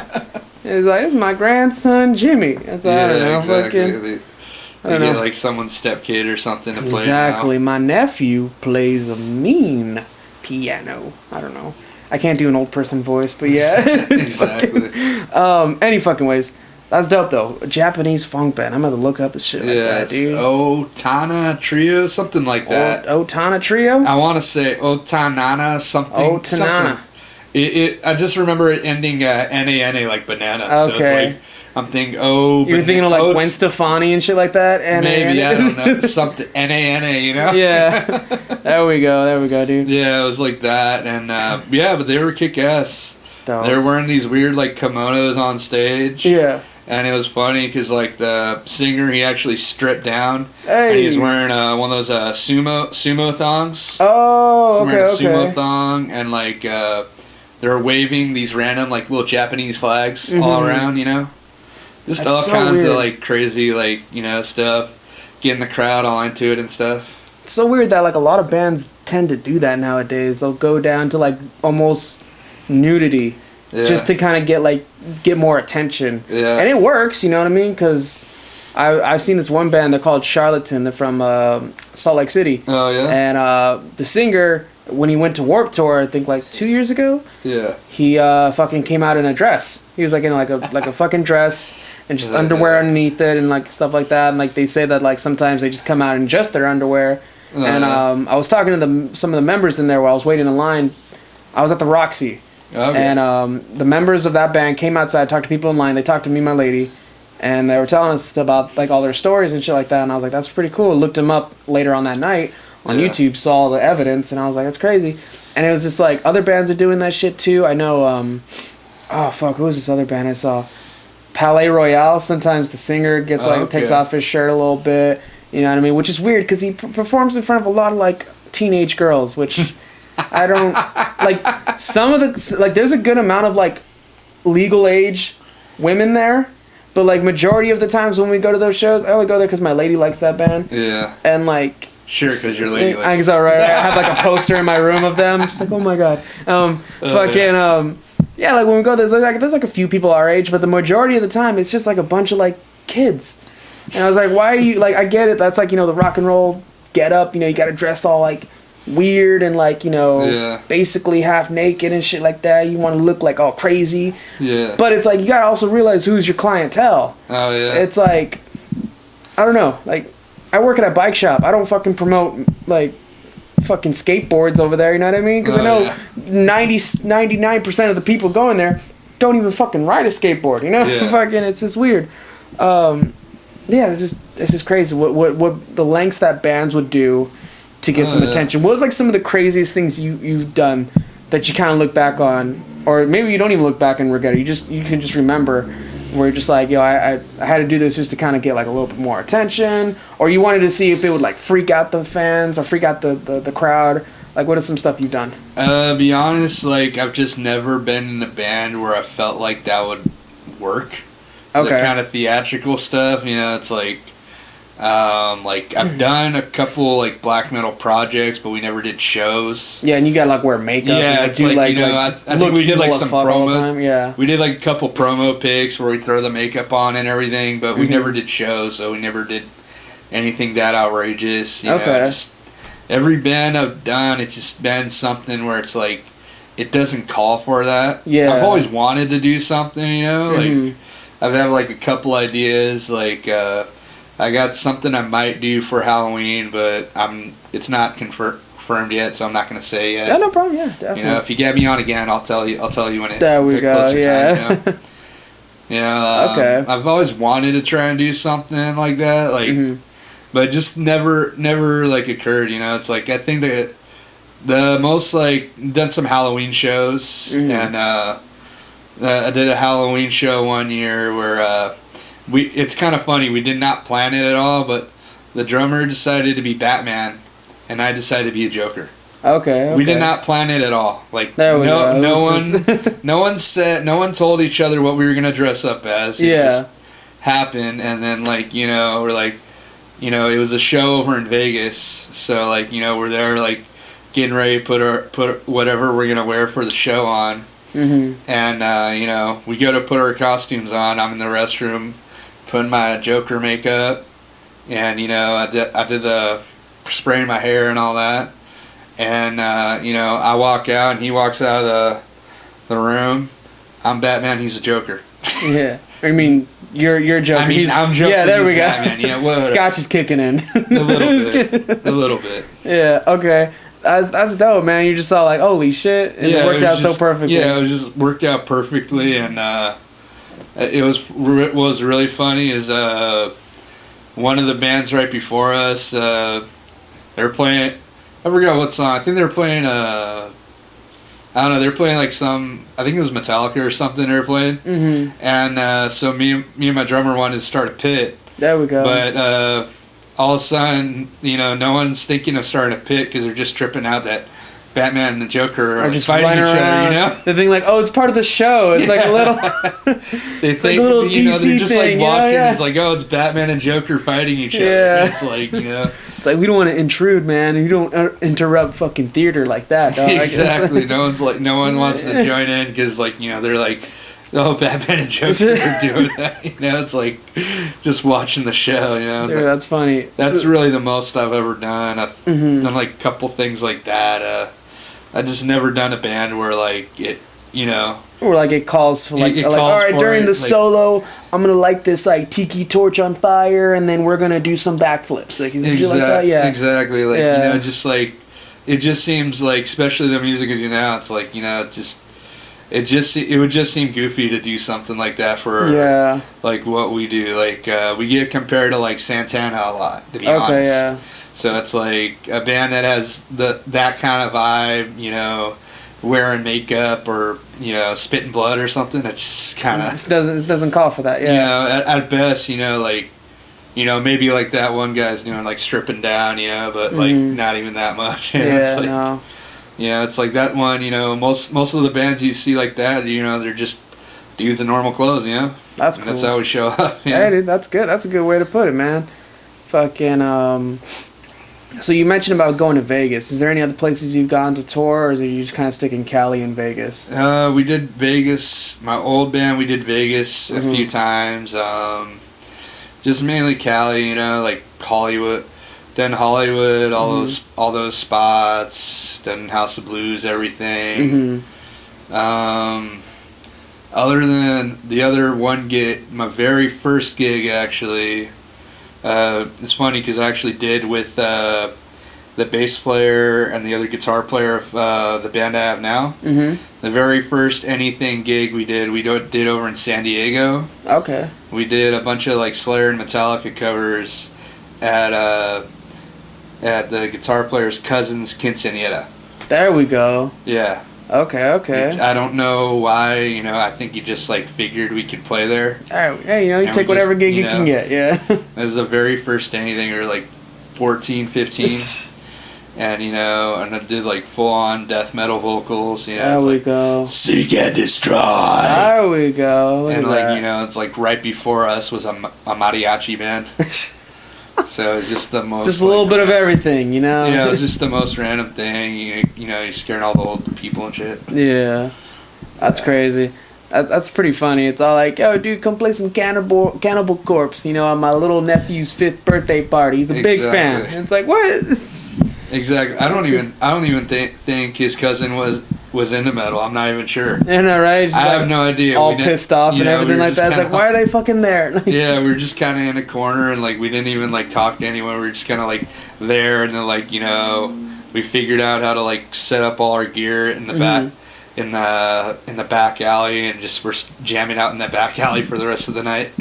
It's like, it's my grandson Jimmy. It's like, I don't know, exactly. They get like someone's stepkid or something to play. Exactly. My nephew plays a mean piano. I don't know. I can't do an old person voice, but yeah. Exactly. Any fucking ways. That's dope though. A Japanese funk band. I'm gonna look up the shit like that, dude. Otana Trio, something like that. Otana Trio? I want to say Otanana something. Otanana. I just remember it ending N-A-N-A like banana. Okay. So it's like, I'm thinking, You were thinking of like Gwen Stefani and shit like that? Maybe, I don't know. Something, N-A-N-A, you know? Yeah. There we go, dude. Yeah, it was like that. And yeah, but they were kick-ass. Dope. They were wearing these weird like kimonos on stage. Yeah. And it was funny because like the singer, he actually stripped down. Hey. And he was wearing one of those sumo thongs. Oh, Wearing a okay. sumo thong, and like they're waving these random like little Japanese flags all around, you know. Just That's all so kinds weird. of like crazy like, you know, stuff. Getting the crowd all into it and stuff. It's so weird that like a lot of bands tend to do that nowadays. They'll go down to like almost nudity. Yeah. Just to kind of get more attention. Yeah. And it works, you know what I mean? Because I've seen this one band, they're called Charlatan. They're from Salt Lake City. Oh, yeah? And the singer, when he went to Warped Tour, I think like 2 years ago, Yeah. he fucking came out in a dress. He was like in like a fucking dress and just underwear underneath it and like stuff like that. And like they say that like sometimes they just come out in just their underwear. Oh, and yeah. I was talking to some of the members in there while I was waiting in line. I was at the Roxy. Okay. And the members of that band came outside, talked to people in line. They talked to me and my lady, and they were telling us about like all their stories and shit like that. And I was like, that's pretty cool. Looked them up later on that night on YouTube, saw all the evidence, and I was like, that's crazy. And it was just like other bands are doing that shit too. I know. Oh fuck, who was this other band I saw? Palais Royale. Sometimes the singer gets takes off his shirt a little bit. You know what I mean? Which is weird because he performs in front of a lot of like teenage girls, which. I don't like some of the like there's a good amount of like legal age women there, but like majority of the times when we go to those shows, I only go there because my lady likes that band. Yeah. And like Sure, because your lady likes I guess all right. I have like a poster in my room of them. Just like, oh my god. Yeah, like when we go there's like a few people our age, but the majority of the time it's just like a bunch of like kids. And I was like, why are you like I get it, that's like, you know, the rock and roll get up, you know, you gotta dress all like weird and like, you know, basically half naked and shit like that. You want to look like all crazy. Yeah. But it's like you gotta also realize who's your clientele. Oh yeah. It's like I don't know. Like I work at a bike shop. I don't fucking promote like fucking skateboards over there. You know what I mean? Because I know 99% of the people going there don't even fucking ride a skateboard. You know? Yeah. Fucking it's just weird. Yeah, it's just crazy. What the lengths that bands would do to get some attention. What was like some of the craziest things you've done that you kind of look back on, or maybe you don't even look back and regret it. You can just remember where you're just like, yo, I had to do this just to kind of get like a little bit more attention, or you wanted to see if it would like freak out the fans or freak out the crowd. Like, what is some stuff you've done? Be honest, like I've just never been in a band where I felt like that would work. Okay. The kind of theatrical stuff, you know, it's like I've done a couple like black metal projects, but we never did shows. Yeah, and you gotta like wear makeup. Yeah, and, like, it's do, like, you know, I think we did like some promo. Yeah, we did like a couple promo pics where we throw the makeup on and everything, but we never did shows, so we never did anything that outrageous. You know, just every band I've done, it's just been something where it's like it doesn't call for that. Yeah, I've always wanted to do something. You know, like I've had like a couple ideas, like. I got something I might do for Halloween, but it's not confirmed yet, so I'm not going to say yet. Yeah, no problem. Yeah, definitely. You know, if you get me on again, I'll tell you when it. There we go. Closer Yeah. time, you know? Okay. I've always wanted to try and do something like that, like, but it just never like occurred. You know, it's like I think that the most like done some Halloween shows, and I did a Halloween show one year where. It's kind of funny. We did not plan it at all, but the drummer decided to be Batman, and I decided to be a Joker. Okay. We did not plan it at all. Like no one told each other what we were gonna dress up as. It just happened, and then like, you know, we're like, you know, it was a show over in Vegas, so like, you know, we're there like getting ready to put whatever we're gonna wear for the show on, and you know, we go to put our costumes on. I'm in the restroom. Putting my Joker makeup, and you know, I did the spraying my hair and all that, and you know, I walk out and he walks out of the room. I'm Batman. He's a Joker. Yeah, I mean, you're Joker. I mean, I'm Joker. Yeah, there we go. Batman. Yeah, Scotch is kicking in. A little bit. Yeah. Okay. That's dope, man. You just saw like, holy shit, and it worked out so perfectly. Yeah, it was just worked out perfectly, and it was really funny. Is one of the bands right before us, they were playing. I forgot what song. I think they were playing. I don't know. They were playing like some. I think it was Metallica or something. They were playing, and so me and my drummer wanted to start a pit. There we go. But all of a sudden, no one's thinking of starting a pit because they're just tripping out that Batman and the Joker are just fighting each other. They think like, oh, it's part of the show. It's like a little. They think like a little DC they're just thing, like watching. It's like, oh, it's Batman and Joker fighting each other. Yeah. It's like It's like we don't want to intrude, man. You don't interrupt fucking theater like that, dog. Exactly. No one wants to join in because they're like. Oh, Batman and Joker are doing that. It's like just watching the show. Dude, that's funny. That's really the most I've ever done. I've done like a couple things like that. I just never done a band where like it, or like it calls for like, all right, during the solo, I'm gonna light this like tiki torch on fire, and then we're gonna do some backflips. Like, like that? Yeah, exactly. Like just like it just seems like, especially the music as it's like it would just seem goofy to do something like that for like what we do. Like we get compared to like Santana a lot, to be honest. Yeah. So it's like a band that has that kind of vibe, wearing makeup or spitting blood or something. It's just kind of it doesn't call for that. Yeah. At best, like maybe like that one guy's doing like stripping down, but like not even that much. It's like, no. Yeah, it's like that one, most of the bands you see like that, they're just dudes in normal clothes, That's cool. That's how we show up. Hey, dude, that's good. That's a good way to put it, man. Fucking, so you mentioned about going to Vegas. Is there any other places you've gone to tour, or is it you just kind of stick in Cali and Vegas? We did Vegas. My old band, we did Vegas a few times. Just mainly Cali, like Hollywood. Done Hollywood, all those spots. Done House of Blues, everything. Other than the other one gig, my very first gig actually. It's funny because I actually did with the bass player and the other guitar player of the band I have now. The very first anything gig we did over in San Diego. Okay. We did a bunch of like Slayer and Metallica covers at the guitar player's cousin's quinceañera. There we go. Yeah. Okay. I don't know why, I think he just like figured we could play there. All right, hey, you take whatever gig you can get, yeah. That was the very first anything, we were like 14, 15. And, and I did like full on death metal vocals, There we go. Seek and Destroy. There we go. Look and at like, that. it's like right before us was a mariachi band. So it's just the most. Just a little bit of everything, Yeah, it was just the most random thing. You're scaring all the old people and shit. Yeah, that's crazy. That's pretty funny. It's all like, yo, dude, come play some Cannibal Corpse. At my little nephew's 5th birthday party. He's a big fan. And it's like, what? Exactly. I don't even think his cousin was into metal. I'm not even sure. I know, right? I have no idea. All pissed off and everything like that. It's like, why are they fucking there? Yeah, we were just kind of in a corner and like we didn't even like talk to anyone. We were just kind of like there, and then like we figured out how to like set up all our gear in the back in the back alley, and just were jamming out in that back alley for the rest of the night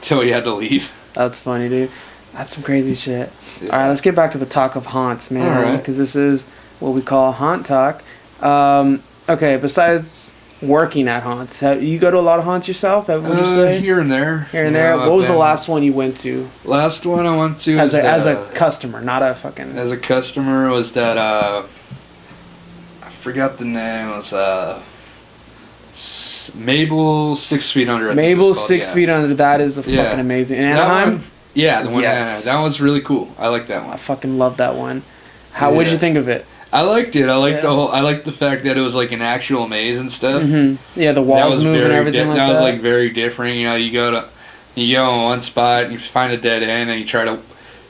till we had to leave. That's funny, dude. That's some crazy shit. Yeah. All right, let's get back to the talk of haunts, man. All right. Because this is what we call haunt talk. Okay, besides working at haunts, you go to a lot of haunts yourself? Would you say here and there? Here and there. What was the last one you went to? Last one I went to as a customer, not a fucking. As a customer was that I forgot the name. It was Mabel 6 Feet Under. Mabel 6 Feet Under. That is fucking amazing. In Anaheim. The one. Yes. That was really cool. I like that one. I fucking love that one. What did you think of it? I liked it. I liked I liked the fact that it was like an actual maze and stuff. Yeah, the walls moving and everything like that. That was like very different. You go in one spot, and you find a dead end, and you try to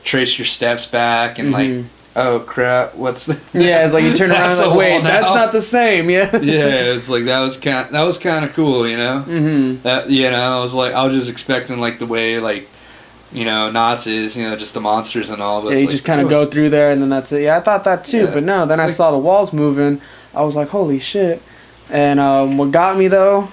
trace your steps back, and like, oh crap, what's the? Yeah, it's like you turn around and like, wait, that's not the same. Yeah. Yeah, it's like that was kind of cool, That I was just expecting like the way like Nazis, just the monsters and all. But yeah, you just kind of go through there and then that's it. Yeah, I thought that too, but no. Then I saw the walls moving. I was like, holy shit. And what got me though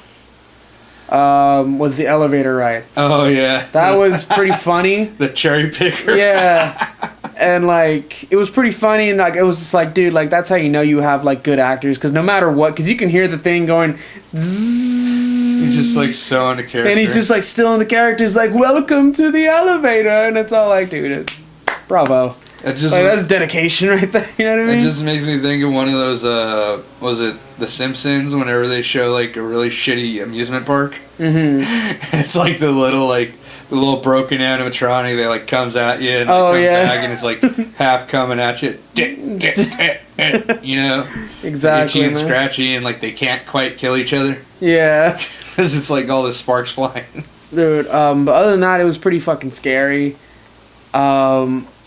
was the elevator ride. Oh yeah, that was pretty funny. The cherry picker. Yeah. And like it was pretty funny, and like it was just like, dude, like that's how you know you have like good actors, because no matter what, because you can hear the thing going zzz, he's just like so into character, and he's just like still in the character. He's like, welcome to the elevator, and it's all like, dude, it's bravo. It just, like, that's dedication right there. You know what I mean? It just makes me think of one of those was it The Simpsons, whenever they show like a really shitty amusement park. Mm-hmm. It's like the little broken animatronic that like comes at you and comes back and it's like half coming at you. Exactly. Itchy and scratchy, and like they can't quite kill each other. Yeah. Because it's like all the sparks flying. Dude, but other than that, it was pretty fucking scary.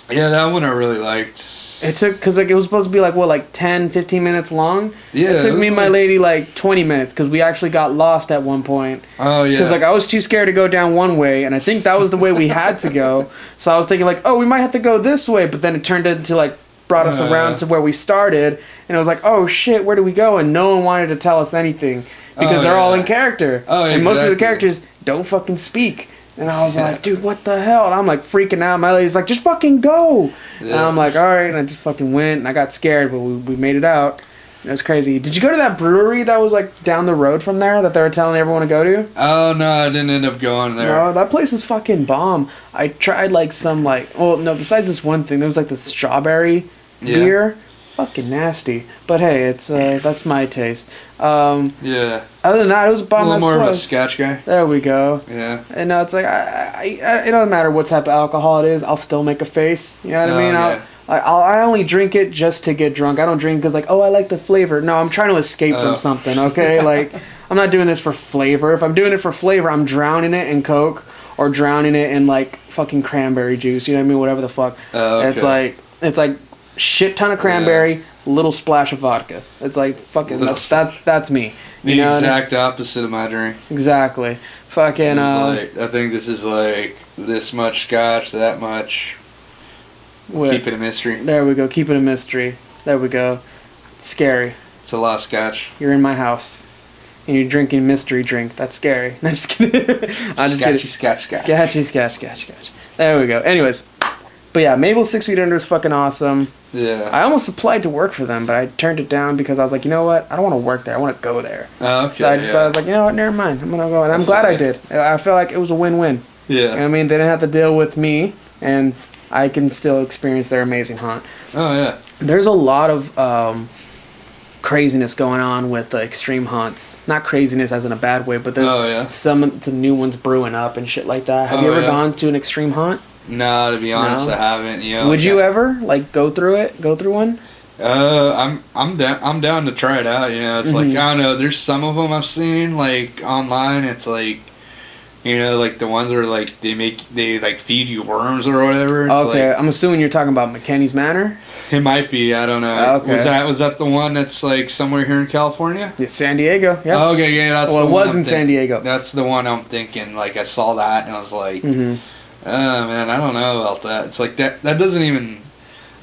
Yeah, that one I really liked. It took, because like it was supposed to be like 10, 15 minutes long. Yeah. It took me and my lady like 20 minutes because we actually got lost at one point. Oh, yeah. Because like I was too scared to go down one way, and I think that was the way we had to go. So I was thinking like, oh, we might have to go this way, but then it turned into like, brought us around to where we started, and it was like, oh shit, where do we go? And no one wanted to tell us anything because they're all in character. Oh, and most of the characters don't fucking speak. And I was like, dude, what the hell? And I'm like freaking out. My lady's like, just fucking go. Yeah. And I'm like, all right. And I just fucking went, and I got scared, but we made it out. It was crazy. Did you go to that brewery that was like down the road from there that they were telling everyone to go to? Oh, no, I didn't end up going there. No, that place was fucking bomb. I tried like some besides this one thing, there was like the strawberry beer. Fucking nasty. But hey, it's that's my taste. Yeah. Other than that, it was a bomb. A little more of a Scotch guy. There we go. Yeah. And it's like it doesn't matter what type of alcohol it is. I'll still make a face. You know what I mean? Yeah. I only drink it just to get drunk. I don't drink because like, oh, I like the flavor. No, I'm trying to escape from something. Okay, like I'm not doing this for flavor. If I'm doing it for flavor, I'm drowning it in Coke or drowning it in like fucking cranberry juice. You know what I mean? Whatever the fuck. Okay. It's like shit ton of cranberry, little splash of vodka. It's like fucking that's me. The exact opposite of my drink. Exactly. Fucking I think this is like this much scotch, that much. Keep it a mystery. There we go. Keep it a mystery. There we go. It's scary. It's a lot of scotch. You're in my house and you're drinking mystery drink. That's scary. No, I'm just kidding. I'm just kidding. Sketchy, sketch. There we go. Anyways. But yeah, Mabel 6 Feet Under is fucking awesome. Yeah. I almost applied to work for them, but I turned it down because I was like, you know what? I don't want to work there. I want to go there. Okay. So I was like, you know what? Never mind. I'm gonna go. And I'm glad I did. I felt like it was a win-win. Yeah. You know what I mean, they didn't have to deal with me, and I can still experience their amazing haunt. Oh yeah. There's a lot of craziness going on with extreme haunts. Not craziness as in a bad way, but there's some new ones brewing up and shit like that. Have you ever gone to an extreme haunt? No, to be honest, I haven't. Would you ever like go through one? I'm down to try it out. It's like, I don't know. There's some of them I've seen like online. It's like, like the ones where like they like feed you worms or whatever. It's okay, like, I'm assuming you're talking about McKinney's Manor. It might be. I don't know. Okay. Was that the one that's like somewhere here in California? It's San Diego. Yeah. Oh, okay, yeah, that's. Well, it was in San Diego. That's the one I'm thinking. Like I saw that and I was like. Oh man, I don't know about that. It's like that doesn't even.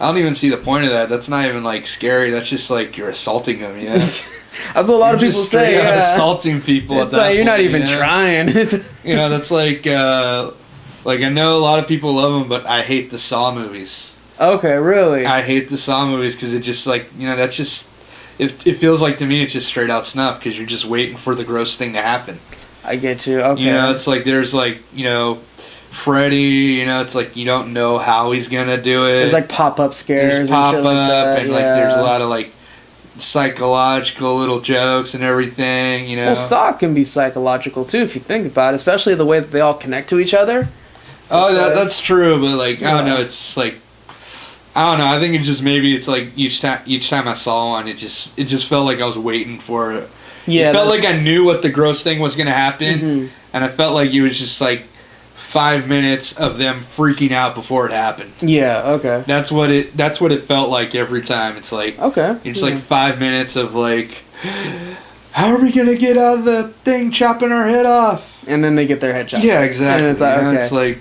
I don't even see the point of that. That's not even like scary. That's just like you're assaulting them. That's what a lot of people say. Yeah, assaulting people. It's at that like point, you're not even trying. That's like I know a lot of people love them, but I hate the Saw movies. Okay, really. I hate the Saw movies because it just like that's just. It feels like to me it's just straight out snuff because you're just waiting for the gross thing to happen. I get you. Okay. It's like there's like Freddy, it's like you don't know how he's gonna do it. There's like pop-up scares and pop-up, shit like that. And like there's a lot of like psychological little jokes and everything, Well, Saw can be psychological too if you think about it, especially the way that they all connect to each other. That's true, but like I don't know, it's like I don't know. I think it's like each time I saw one, it just felt like I was waiting for it. Yeah, it felt like I knew what the gross thing was gonna happen, and I felt like it was just like 5 minutes of them freaking out before it happened. Yeah, okay. That's what it felt like every time. It's like it's like 5 minutes of like, how are we gonna get out of the thing chopping our head off? And then they get their head chopped. Yeah, exactly. And it's like, It's like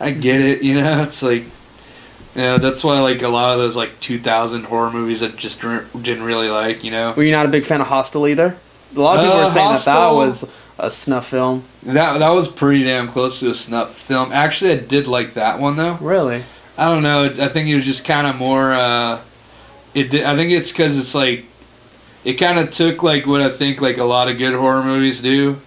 I get it. You know, it's like, yeah, that's why like a lot of those like 2000 horror movies I just didn't really like. You know. Were you not a big fan of Hostel either? A lot of people were saying that Hostel, was a snuff film. That was pretty damn close to a snuff film. Actually, I did like that one though. Really? I don't know. I think it was just kind of more. I think it's because it's like, it kind of took like what I think like a lot of good horror movies do,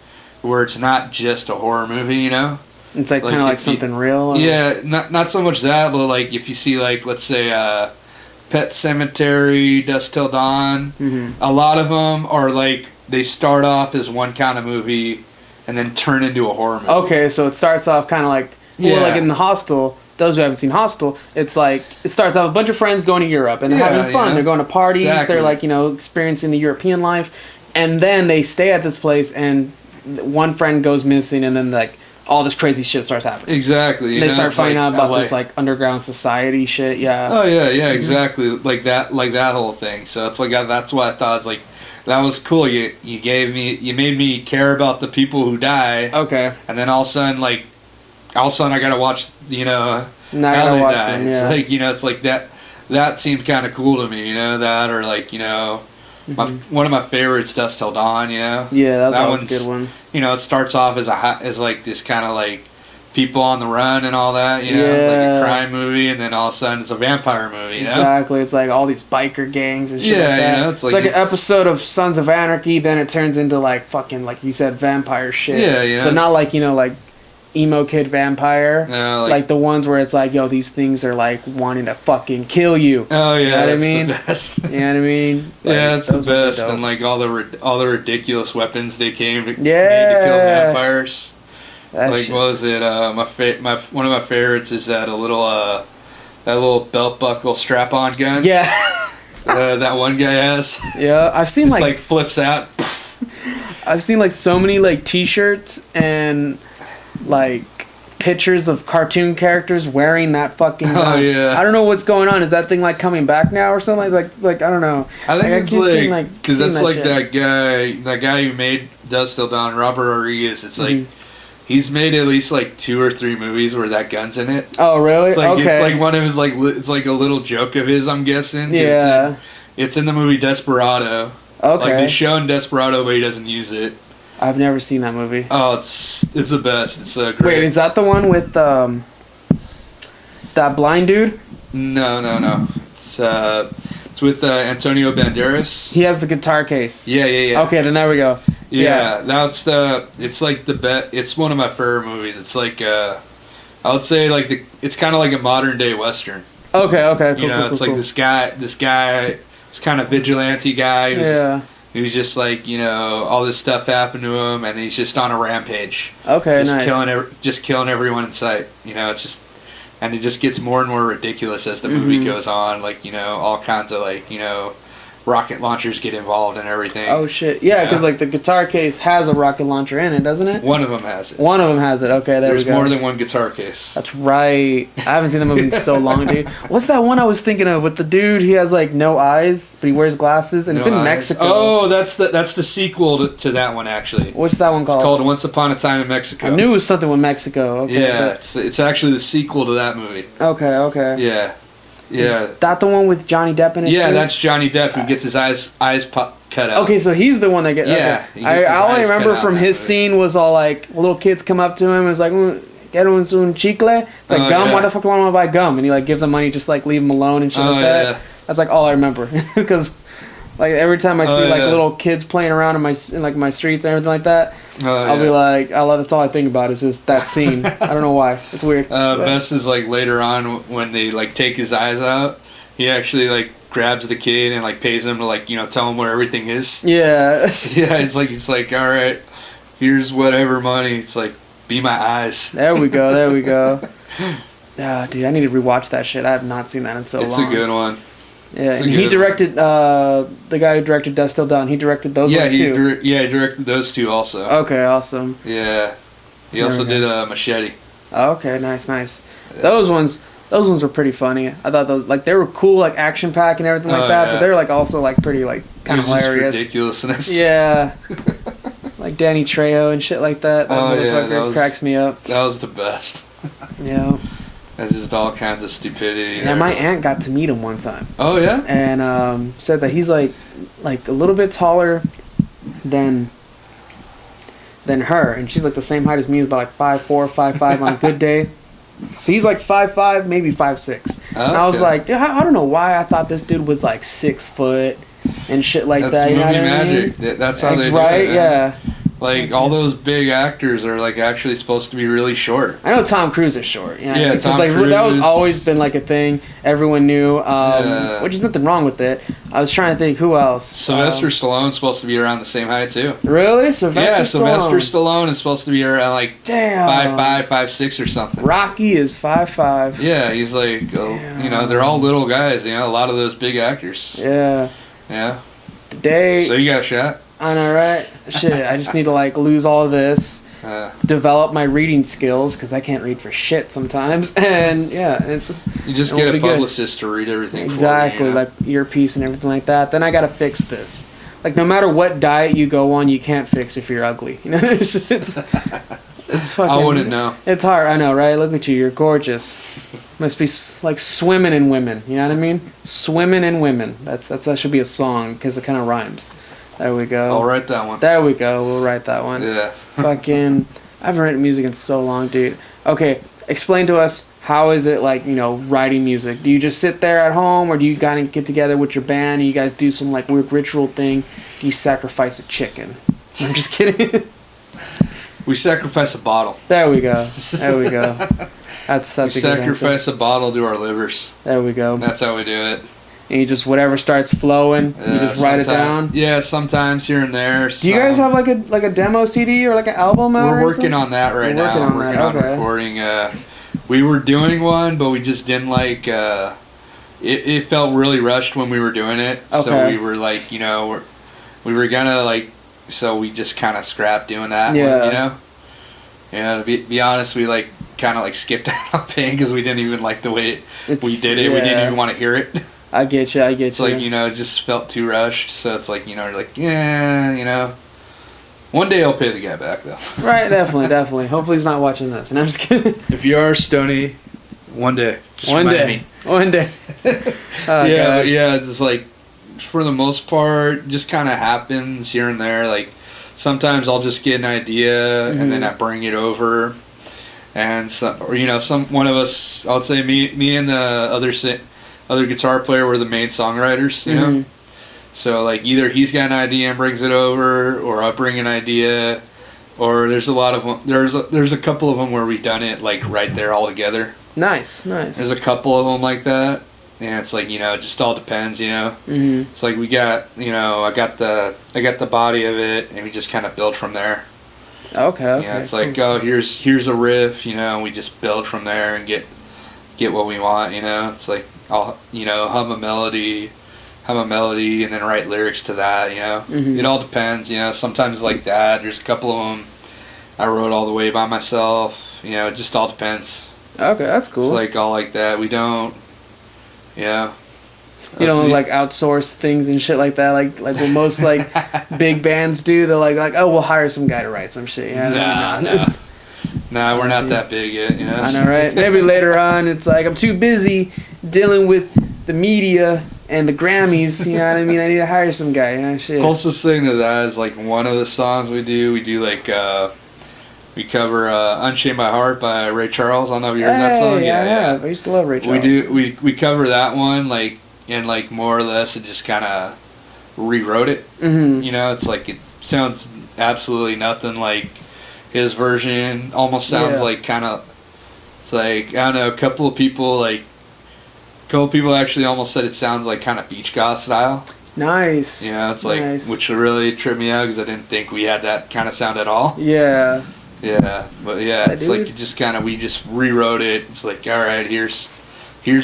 where it's not just a horror movie. You know. It's like kind of like something real. Or? Yeah, not so much that, but like if you see like let's say Pet Sematary, Dusk Till Dawn, a lot of them are like they start off as one kind of movie and then turn into a horror movie. Okay, so it starts off kind of like like in the Hostel. Those who haven't seen Hostel, it's like it starts off a bunch of friends going to Europe and they're having fun. They're going to parties. Exactly. They're like experiencing the European life, and then they stay at this place and one friend goes missing, and then like all this crazy shit starts happening. Exactly. They start finding out about this like underground society shit. Yeah. Oh yeah, exactly. Like that whole thing. So it's like that's why I thought it's like that was cool. You made me care about the people who die. Okay. And then all of a sudden I gotta watch how they die. Them, yeah. It's like it's like that seemed kind of cool to me. That or like one of my favorites, Dusk Till Dawn. Yeah, that one's a good one. It starts off as like this kind of like people on the run and all that. Like a crime movie, and then all of a sudden it's a vampire movie. Exactly, it's like all these biker gangs and shit. Like that. It's like an episode of Sons of Anarchy. Then it turns into like fucking like you said vampire shit. Yeah, but not like like emo kid vampire. No, like the ones where it's like, yo, these things are like wanting to fucking kill you. Oh yeah, you know what I mean? The best. You know what I mean? Like, yeah, it's the best, and like all the ridiculous weapons they made to kill vampires. That like shit. What was it? One of my favorites is that little belt buckle strap on gun. Yeah. That one guy has. Yeah, I've seen just like flips out. I've seen like so many like T-shirts and like pictures of cartoon characters wearing that fucking gun. Oh yeah. I don't know what's going on. Is that thing like coming back now or something? Like I don't know. I think it's like because that's like shit. that guy who made Dusk Till Dawn, Robert Rodriguez. It's like he's made at least like 2 or 3 movies where that gun's in it. Oh really? It's like it's like one of his like it's like a little joke of his. I'm guessing. Yeah. It's in the movie Desperado. Okay. Like they show in Desperado, but he doesn't use it. I've never seen that movie. Oh, it's the best. It's great. Wait, is that the one with that blind dude? No. It's with Antonio Banderas. He has the guitar case. Yeah. Okay, then there we go. Yeah. It's like the best. It's one of my favorite movies. It's like I would say like it's kind of like a modern day Western. Okay. Cool, it's like this guy, this kind of vigilante guy. He was just like, all this stuff happened to him, and he's just on a rampage. Okay, nice. Killing everyone in sight. It's just, and it just gets more and more ridiculous as the movie goes on. Like, all kinds of like, rocket launchers get involved and everything. Oh shit! Yeah, because like the guitar case has a rocket launcher in it, doesn't it? One of them has it. Okay, There's more than one guitar case. That's right. I haven't seen the movie in so long, dude. What's that one I was thinking of with the dude? He has like no eyes, but he wears glasses, and it's in Mexico. Oh, that's the sequel to that one actually. What's that one called? It's called Once Upon a Time in Mexico. I knew it was something with Mexico. Okay, yeah, it's actually the sequel to that movie. Okay. Yeah. Is that the one with Johnny Depp in it? Yeah, too? That's Johnny Depp who gets his eyes cut out. Okay, so he's the one that gets. Yeah, okay. All I remember from his scene was all like little kids come up to him and it's like, "Get un chicle." It's like gum. Why the fuck do I want to buy gum? And he like gives them money, just like leave him alone and shit like that. Yeah. That's like all I remember because like every time I see like little kids playing around in my streets and everything like that. I'll be like, that's all I think about is just that scene. I don't know why. It's weird. Best is like later on when they like take his eyes out, he actually like grabs the kid and like pays him to like tell him where everything is. Yeah. Yeah. It's like all right, here's whatever money. It's like be my eyes. There we go. Dude, I need to rewatch that shit. I have not seen that in so long. It's a good one. Yeah, and he directed the guy who directed Dusk Till Dawn. He directed those ones too. He directed those two also. Okay, awesome. Yeah, he also did Machete. Okay, nice. Yeah. Those ones were pretty funny. I thought those they were cool, like action pack and everything like that. Yeah. But they were like also like pretty like kind of hilarious. Ridiculousness. Yeah. Like Danny Trejo and shit like that. That motherfucker cracks me up. That was the best. Yeah. There's just all kinds of stupidity. Yeah, my aunt got to meet him one time. Oh yeah. And said that he's like a little bit taller than her, and she's like the same height as me, is about like 5'4", 5'5" on a good day. So he's like 5'5", maybe 5'6". Oh, and I was okay. like, dude, I don't know why I thought this dude was like 6 foot and shit like That's that. You know movie what I mean? magic. That's how they do right? it. Man. Yeah. Like all those big actors are like actually supposed to be really short. I know Tom Cruise is short. You know? Yeah, Because Tom like Cruise. that was always been like a thing everyone knew. Yeah. Which is nothing wrong with it. I was trying to think who else. Sylvester Stallone's supposed to be around the same height too. Really? Sylvester Stallone is supposed to be around like Damn. 5'5", 5'6" or something. Rocky is 5'5". Yeah, he's like, they're all little guys. A lot of those big actors. Yeah. Yeah. Today. So you got a shot? I know, right? Shit, I just need to like lose all of this, develop my reading skills because I can't read for shit sometimes, and yeah, you just get a publicist to read everything. Exactly, for you, like earpiece and everything like that. Then I gotta fix this. Like no matter what diet you go on, you can't fix if you're ugly. You know, it's fucking. I wouldn't know. It's hard. I know, right? Look at you. You're gorgeous. Must be like swimming in women. You know what I mean? Swimming in women. That should be a song because it kind of rhymes. There we go. I'll write that one. There we go. We'll write that one. Yeah. Fucking. I haven't written music in so long, dude. Okay, explain to us, how is it like, writing music? Do you just sit there at home, or do you kind of get together with your band and you guys do some like weird ritual thing? Do you sacrifice a chicken? I'm just kidding. We sacrifice a bottle. There we go. There we go. That's we a good sacrifice a bottle to our livers. There we go. That's how we do it. And you just, whatever starts flowing, you just write it down? Yeah, sometimes here and there. Do you guys have like a demo CD or like an album out? We're working on that right now. We're working on recording. We were doing one, but we just didn't like... It felt really rushed when we were doing it. Okay. So we were like, we were gonna like... So we just kind of scrapped doing that. Yeah. One, Yeah, to be honest, we like kind of like skipped out on pain because we didn't even like the way we did it. Yeah. We didn't even want to hear it. I get you. It's like, it just felt too rushed. So it's like, like, yeah, one day I'll pay the guy back, though. Right, definitely. Hopefully he's not watching this. And I'm just kidding. If you are, Stoney, one day. One day. Yeah, but yeah, it's just like, for the most part, just kind of happens here and there. Like, sometimes I'll just get an idea, and then I bring it over. And, one of us, I would say me and the other guitar player were the main songwriters, you know? So, like, either he's got an idea and brings it over, or I bring an idea, or there's a lot of them. There's a couple of them where we've done it, like, right there all together. Nice. There's a couple of them like that, and it's like, it just all depends, It's like we got, I got the body of it, and we just kind of build from there. Okay. Yeah, it's like, oh, here's a riff, and we just build from there and get what we want, It's like, I'll, hum a melody, and then write lyrics to that, It all depends, Sometimes like that. There's a couple of them I wrote all the way by myself. It just all depends. Okay, that's cool. It's like all like that. We don't, yeah. You don't like outsource things and shit like that, like what most like big bands do. They're like, oh, we'll hire some guy to write some shit. Yeah, Nah, we're not that big yet, I know, right? Maybe later on, it's like, I'm too busy dealing with the media and the Grammys, you know what I mean? I need to hire some guy, shit. Closest thing to that is, like, one of the songs we do, like, we cover Unchained by Heart by Ray Charles. I don't know if you heard that song. Yeah. I used to love Ray Charles. We cover that one, like, and, like, more or less, and just kind of rewrote it. It's like, it sounds absolutely nothing like his version. Almost sounds like kind of, it's like, I don't know, a couple of people actually almost said it sounds like kind of beach goth style. Nice. It's like, which really tripped me out because I didn't think we had that kind of sound at all. Yeah. Yeah, but yeah, it's like it just kind of, we just rewrote it. It's like, all right, here's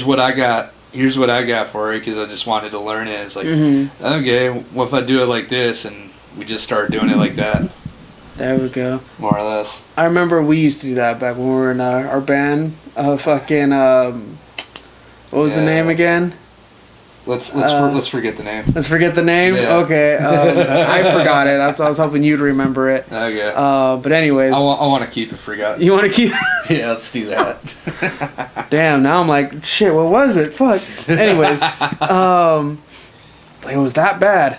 what I got. Here's what I got for it because I just wanted to learn it. It's like, okay, what if I do it like this? And we just started doing it like that. There we go. More or less. I remember we used to do that back when we were in our band. What was the name again? Let's forget the name. Let's forget the name? Yeah. Okay. I forgot it. That's why I was hoping you'd remember it. Okay. But anyways. I want to keep it forgotten. You want to keep... Yeah, let's do that. Damn, now I'm like, shit, what was it? Fuck. Anyways. It was that bad.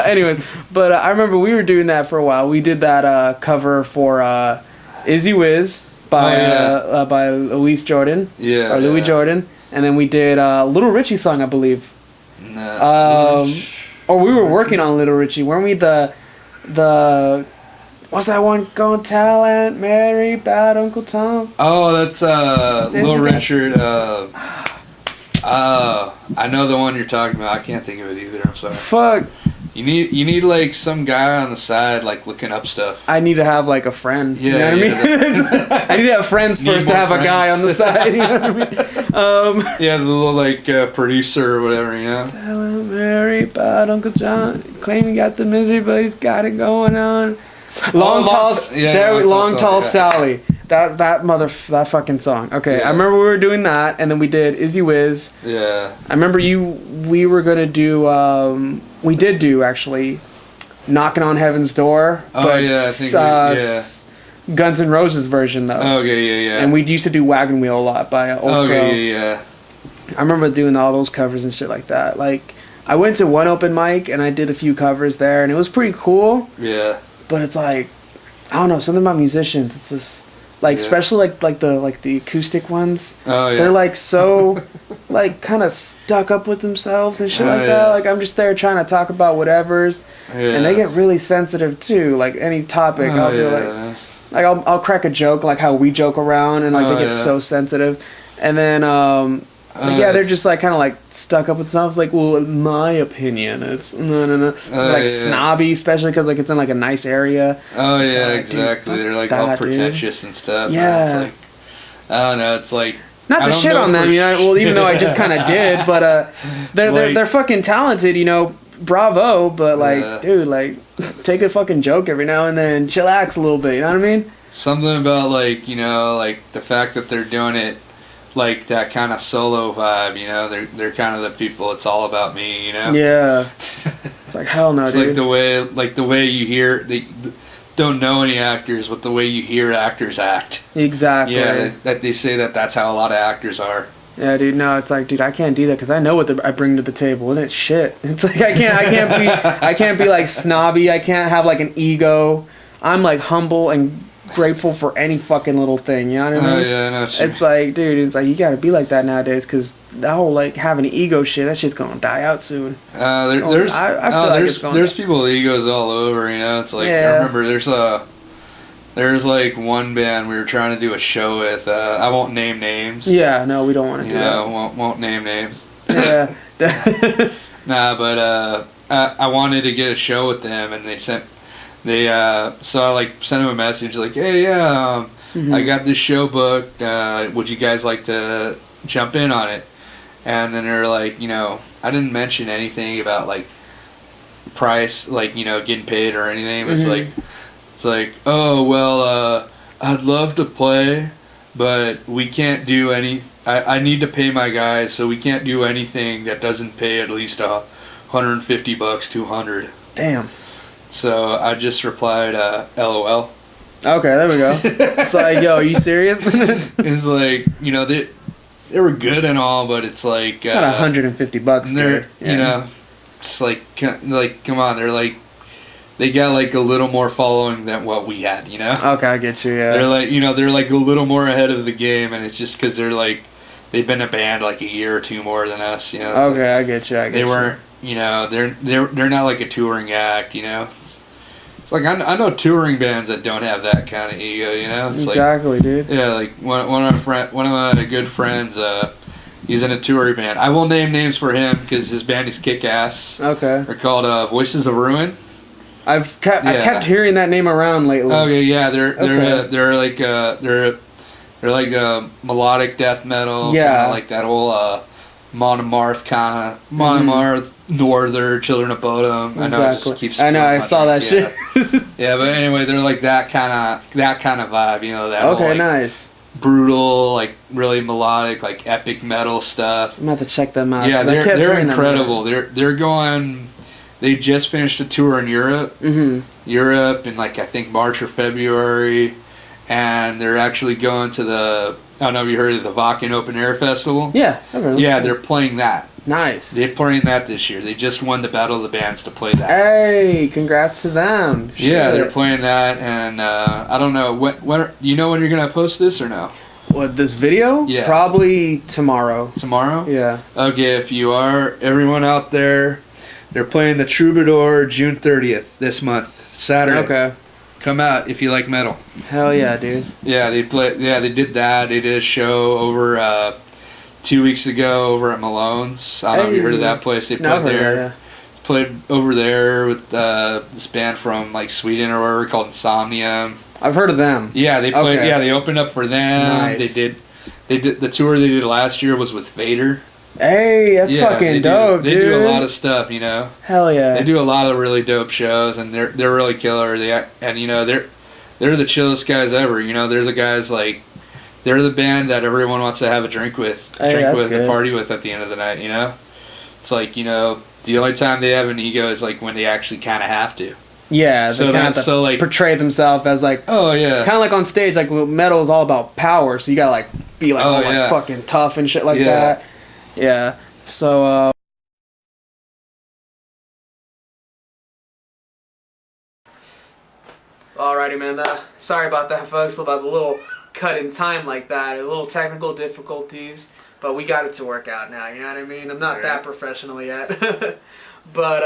Anyways. But I remember we were doing that for a while. We did that cover for Izzy Wiz by Louis Jordan. Yeah. Or Louis Jordan. And then we did Little Richie song, I believe. No. Or we were working on Little Richie. Weren't we the what's that one? Gonna tell Aunt Mary about Uncle Tom. Oh, that's Little Richard. I know the one you're talking about. I can't think of it either. I'm sorry. Fuck. You need like some guy on the side like looking up stuff. I need to have like a friend. Yeah, you know what I mean? I need to have friends first to have a guy on the side. You know what I mean? Yeah, the little like producer or whatever, you know. Tell Aunt Mary about Uncle John. Claim he got the misery, but he's got it going on. Long tall Sally. That fucking song. Okay, Yeah. I remember we were doing that, and then we did Izzy Wiz. Yeah. I remember we were gonna do. We did do actually, Knocking on Heaven's Door. Oh but, yeah, I think Guns N' Roses version though. Okay, yeah. And we used to do Wagon Wheel a lot by Old Crow. Yeah. I remember doing all those covers and shit like that. Like, I went to one open mic and I did a few covers there, and it was pretty cool. Yeah. But it's like, I don't know, something about musicians. It's just like, especially like the acoustic ones. Oh yeah. They're like so, like kind of stuck up with themselves and shit like that. Yeah. Like, I'm just there trying to talk about whatever's, and they get really sensitive too. Like any topic, I'll be like I'll crack a joke like how we joke around, and like they get so sensitive, and then they're just like kind of like stuck up with themselves. Like, well, in my opinion, it's like snobby, especially because like it's in like a nice area. Oh yeah, like, exactly. Dude, they're like all pretentious and stuff. Yeah. It's like, I don't know. It's like not to shit on them, you know. Well, even though I just kind of did, but they're fucking talented, you know. Bravo, but like, dude, like, take a fucking joke every now and then, chillax a little bit. You know what I mean? Something about like, you know, like the fact that they're doing it like that kind of solo vibe, you know. They're kind of the people. It's all about me, you know. Yeah. It's like hell no, it's dude. like the way you hear they don't know any actors, but the way you hear actors act. Exactly. Yeah, that they say that's how a lot of actors are. Yeah, dude. No, it's like, dude, I can't do that because I know what I bring to the table, and it's shit. It's like I can't be like snobby. I can't have like an ego. I'm like humble and grateful for any fucking little thing. You know what I mean? Oh yeah, no. It's like, dude, it's like you gotta be like that nowadays because that whole like having an ego shit, that shit's gonna die out soon. There's people with egos all over. You know, it's like I remember there's like one band we were trying to do a show with. I won't name names. Yeah, no, we don't want to do that. Won't name names. Yeah. Nah, but I wanted to get a show with them, and so I like sent them a message like, hey, I got this show booked. Would you guys like to jump in on it? And then they're like, you know, I didn't mention anything about like price, like, you know, getting paid or anything. It's like, oh, well, I'd love to play, but we can't do any. I need to pay my guys, so we can't do anything that doesn't pay at least $150, $200. Damn. So I just replied, LOL. Okay, there we go. It's like, yo, are you serious? It's like, you know, they were good and all, but it's like not $150. They're you know, it's like come on, they're like. They got like a little more following than what we had, you know? Okay, I get you, yeah. They're like, you know, they're like a little more ahead of the game, and it's just because they're like, they've been a band like a year or two more than us, you know? Okay, like, I get you, They weren't, you know, they're not like a touring act, you know? It's like, I know touring bands that don't have that kind of ego, you know? It's exactly, like, dude. Yeah, like one of my good friends, he's in a touring band. I won't name names for him because his band is kick-ass. Okay. They're called Voices of Ruin. I kept hearing that name around lately. Okay, yeah, they're like melodic death metal. Yeah, like that whole Monomarth kind of Northern Children of Bodom. Exactly. I know it just keeps. I know I saw that shit. Yeah, but anyway, they're like that kind of vibe. You know that. Okay, whole, like, nice. brutal, like really melodic, like epic metal stuff. I'm gonna have to check them out. Yeah, they're incredible. They're going. They just finished a tour in Europe. Europe in like I think March or February, and they're actually going to the. I don't know if you heard of the Wacken Open Air Festival. Yeah, I've heard of Yeah, they're playing that. Nice. They're playing that this year. They just won the Battle of the Bands to play that. Hey, congrats to them. Yeah, Shit. they're playing that, and I don't know when you know when you're gonna post this or no? What, this video? Yeah. Probably tomorrow. Tomorrow? Yeah. Okay, if you are, everyone out there, they're playing the Troubadour June 30th this month, Saturday. Okay. Come out if you like metal. Hell yeah, dude. Yeah, they did that. They did a show over 2 weeks ago over at Malone's. I don't know if you heard of that place. They played there. That, yeah. Played over there with this band from like Sweden or whatever called Insomnia. I've heard of them. Yeah, they played. Okay. Yeah, they opened up for them. Nice. They did the tour they did last year was with Vader. Hey, that's fucking dope, dude. They do a lot of stuff, you know. Hell yeah. They do a lot of really dope shows, and they're really killer. They're the chillest guys ever. You know, they're the guys like they're the band that everyone wants to have a drink with, and party with at the end of the night. You know, it's like, you know, the only time they have an ego is like when they actually kind of have to. Yeah, so that's so like portray themselves as like, oh yeah, kind of like on stage. Like metal is all about power, so you gotta like be like like fucking tough and shit like that. Yeah. So. Alrighty, man. Sorry about that, folks. About the little cut in time like that. A little technical difficulties, but we got it to work out now. You know what I mean? I'm not that professional yet, but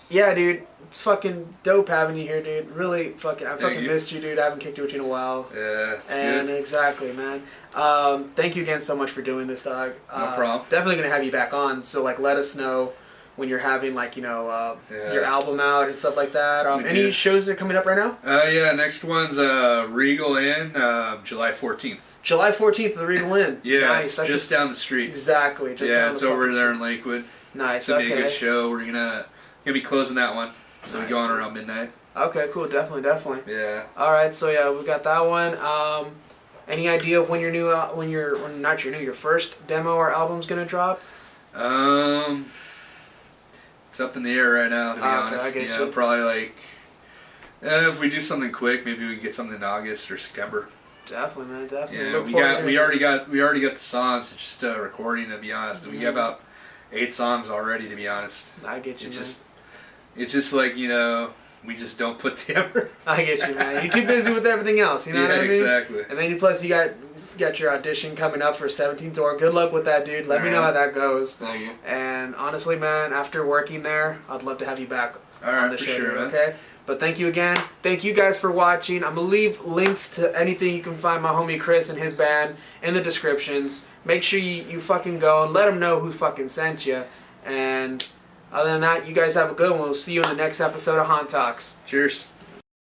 yeah, dude. It's fucking dope having you here, dude. Really fucking, I fucking missed you, dude. I haven't kicked it with you in a while. Yeah, and good. Exactly, man. Thank you again so much for doing this, dog. No problem. Definitely gonna have you back on. So like, let us know when you're having like, you know, your album out and stuff like that. Any shows that are coming up right now? Yeah, next one's Regal Inn, July 14th. July 14th at the Regal Inn. Yeah, nice. That's just down the street. Exactly. Just down the it's over there in Lakewood. Nice. It's gonna be a good show. We're gonna be closing that one. So we go on around midnight. Okay, cool. Definitely. Yeah. All right. So yeah, we got that one. Any idea of when your your first demo or album's gonna drop? It's up in the air right now, to be honest. I get you. Probably like, if we do something quick, maybe we can get something in August or September. Definitely, man. Definitely. Yeah, we already got the songs. It's just recording, to be honest. We got about 8 songs already, to be honest. I get you, man. It's just like, you know, we just don't put the effort. I get you, man. You're too busy with everything else, you know what I mean? Exactly. And then plus you got your audition coming up for 17 tour. Good luck with that, dude. Let me know how that goes. Thank you. And honestly, man, after working there, I'd love to have you back on the show. Sure, man. Okay? But thank you again. Thank you guys for watching. I'm going to leave links to anything you can find my homie Chris and his band in the descriptions. Make sure you fucking go and let them know who fucking sent you. And other than that, you guys have a good one. We'll see you in the next episode of Haunt Talks. Cheers.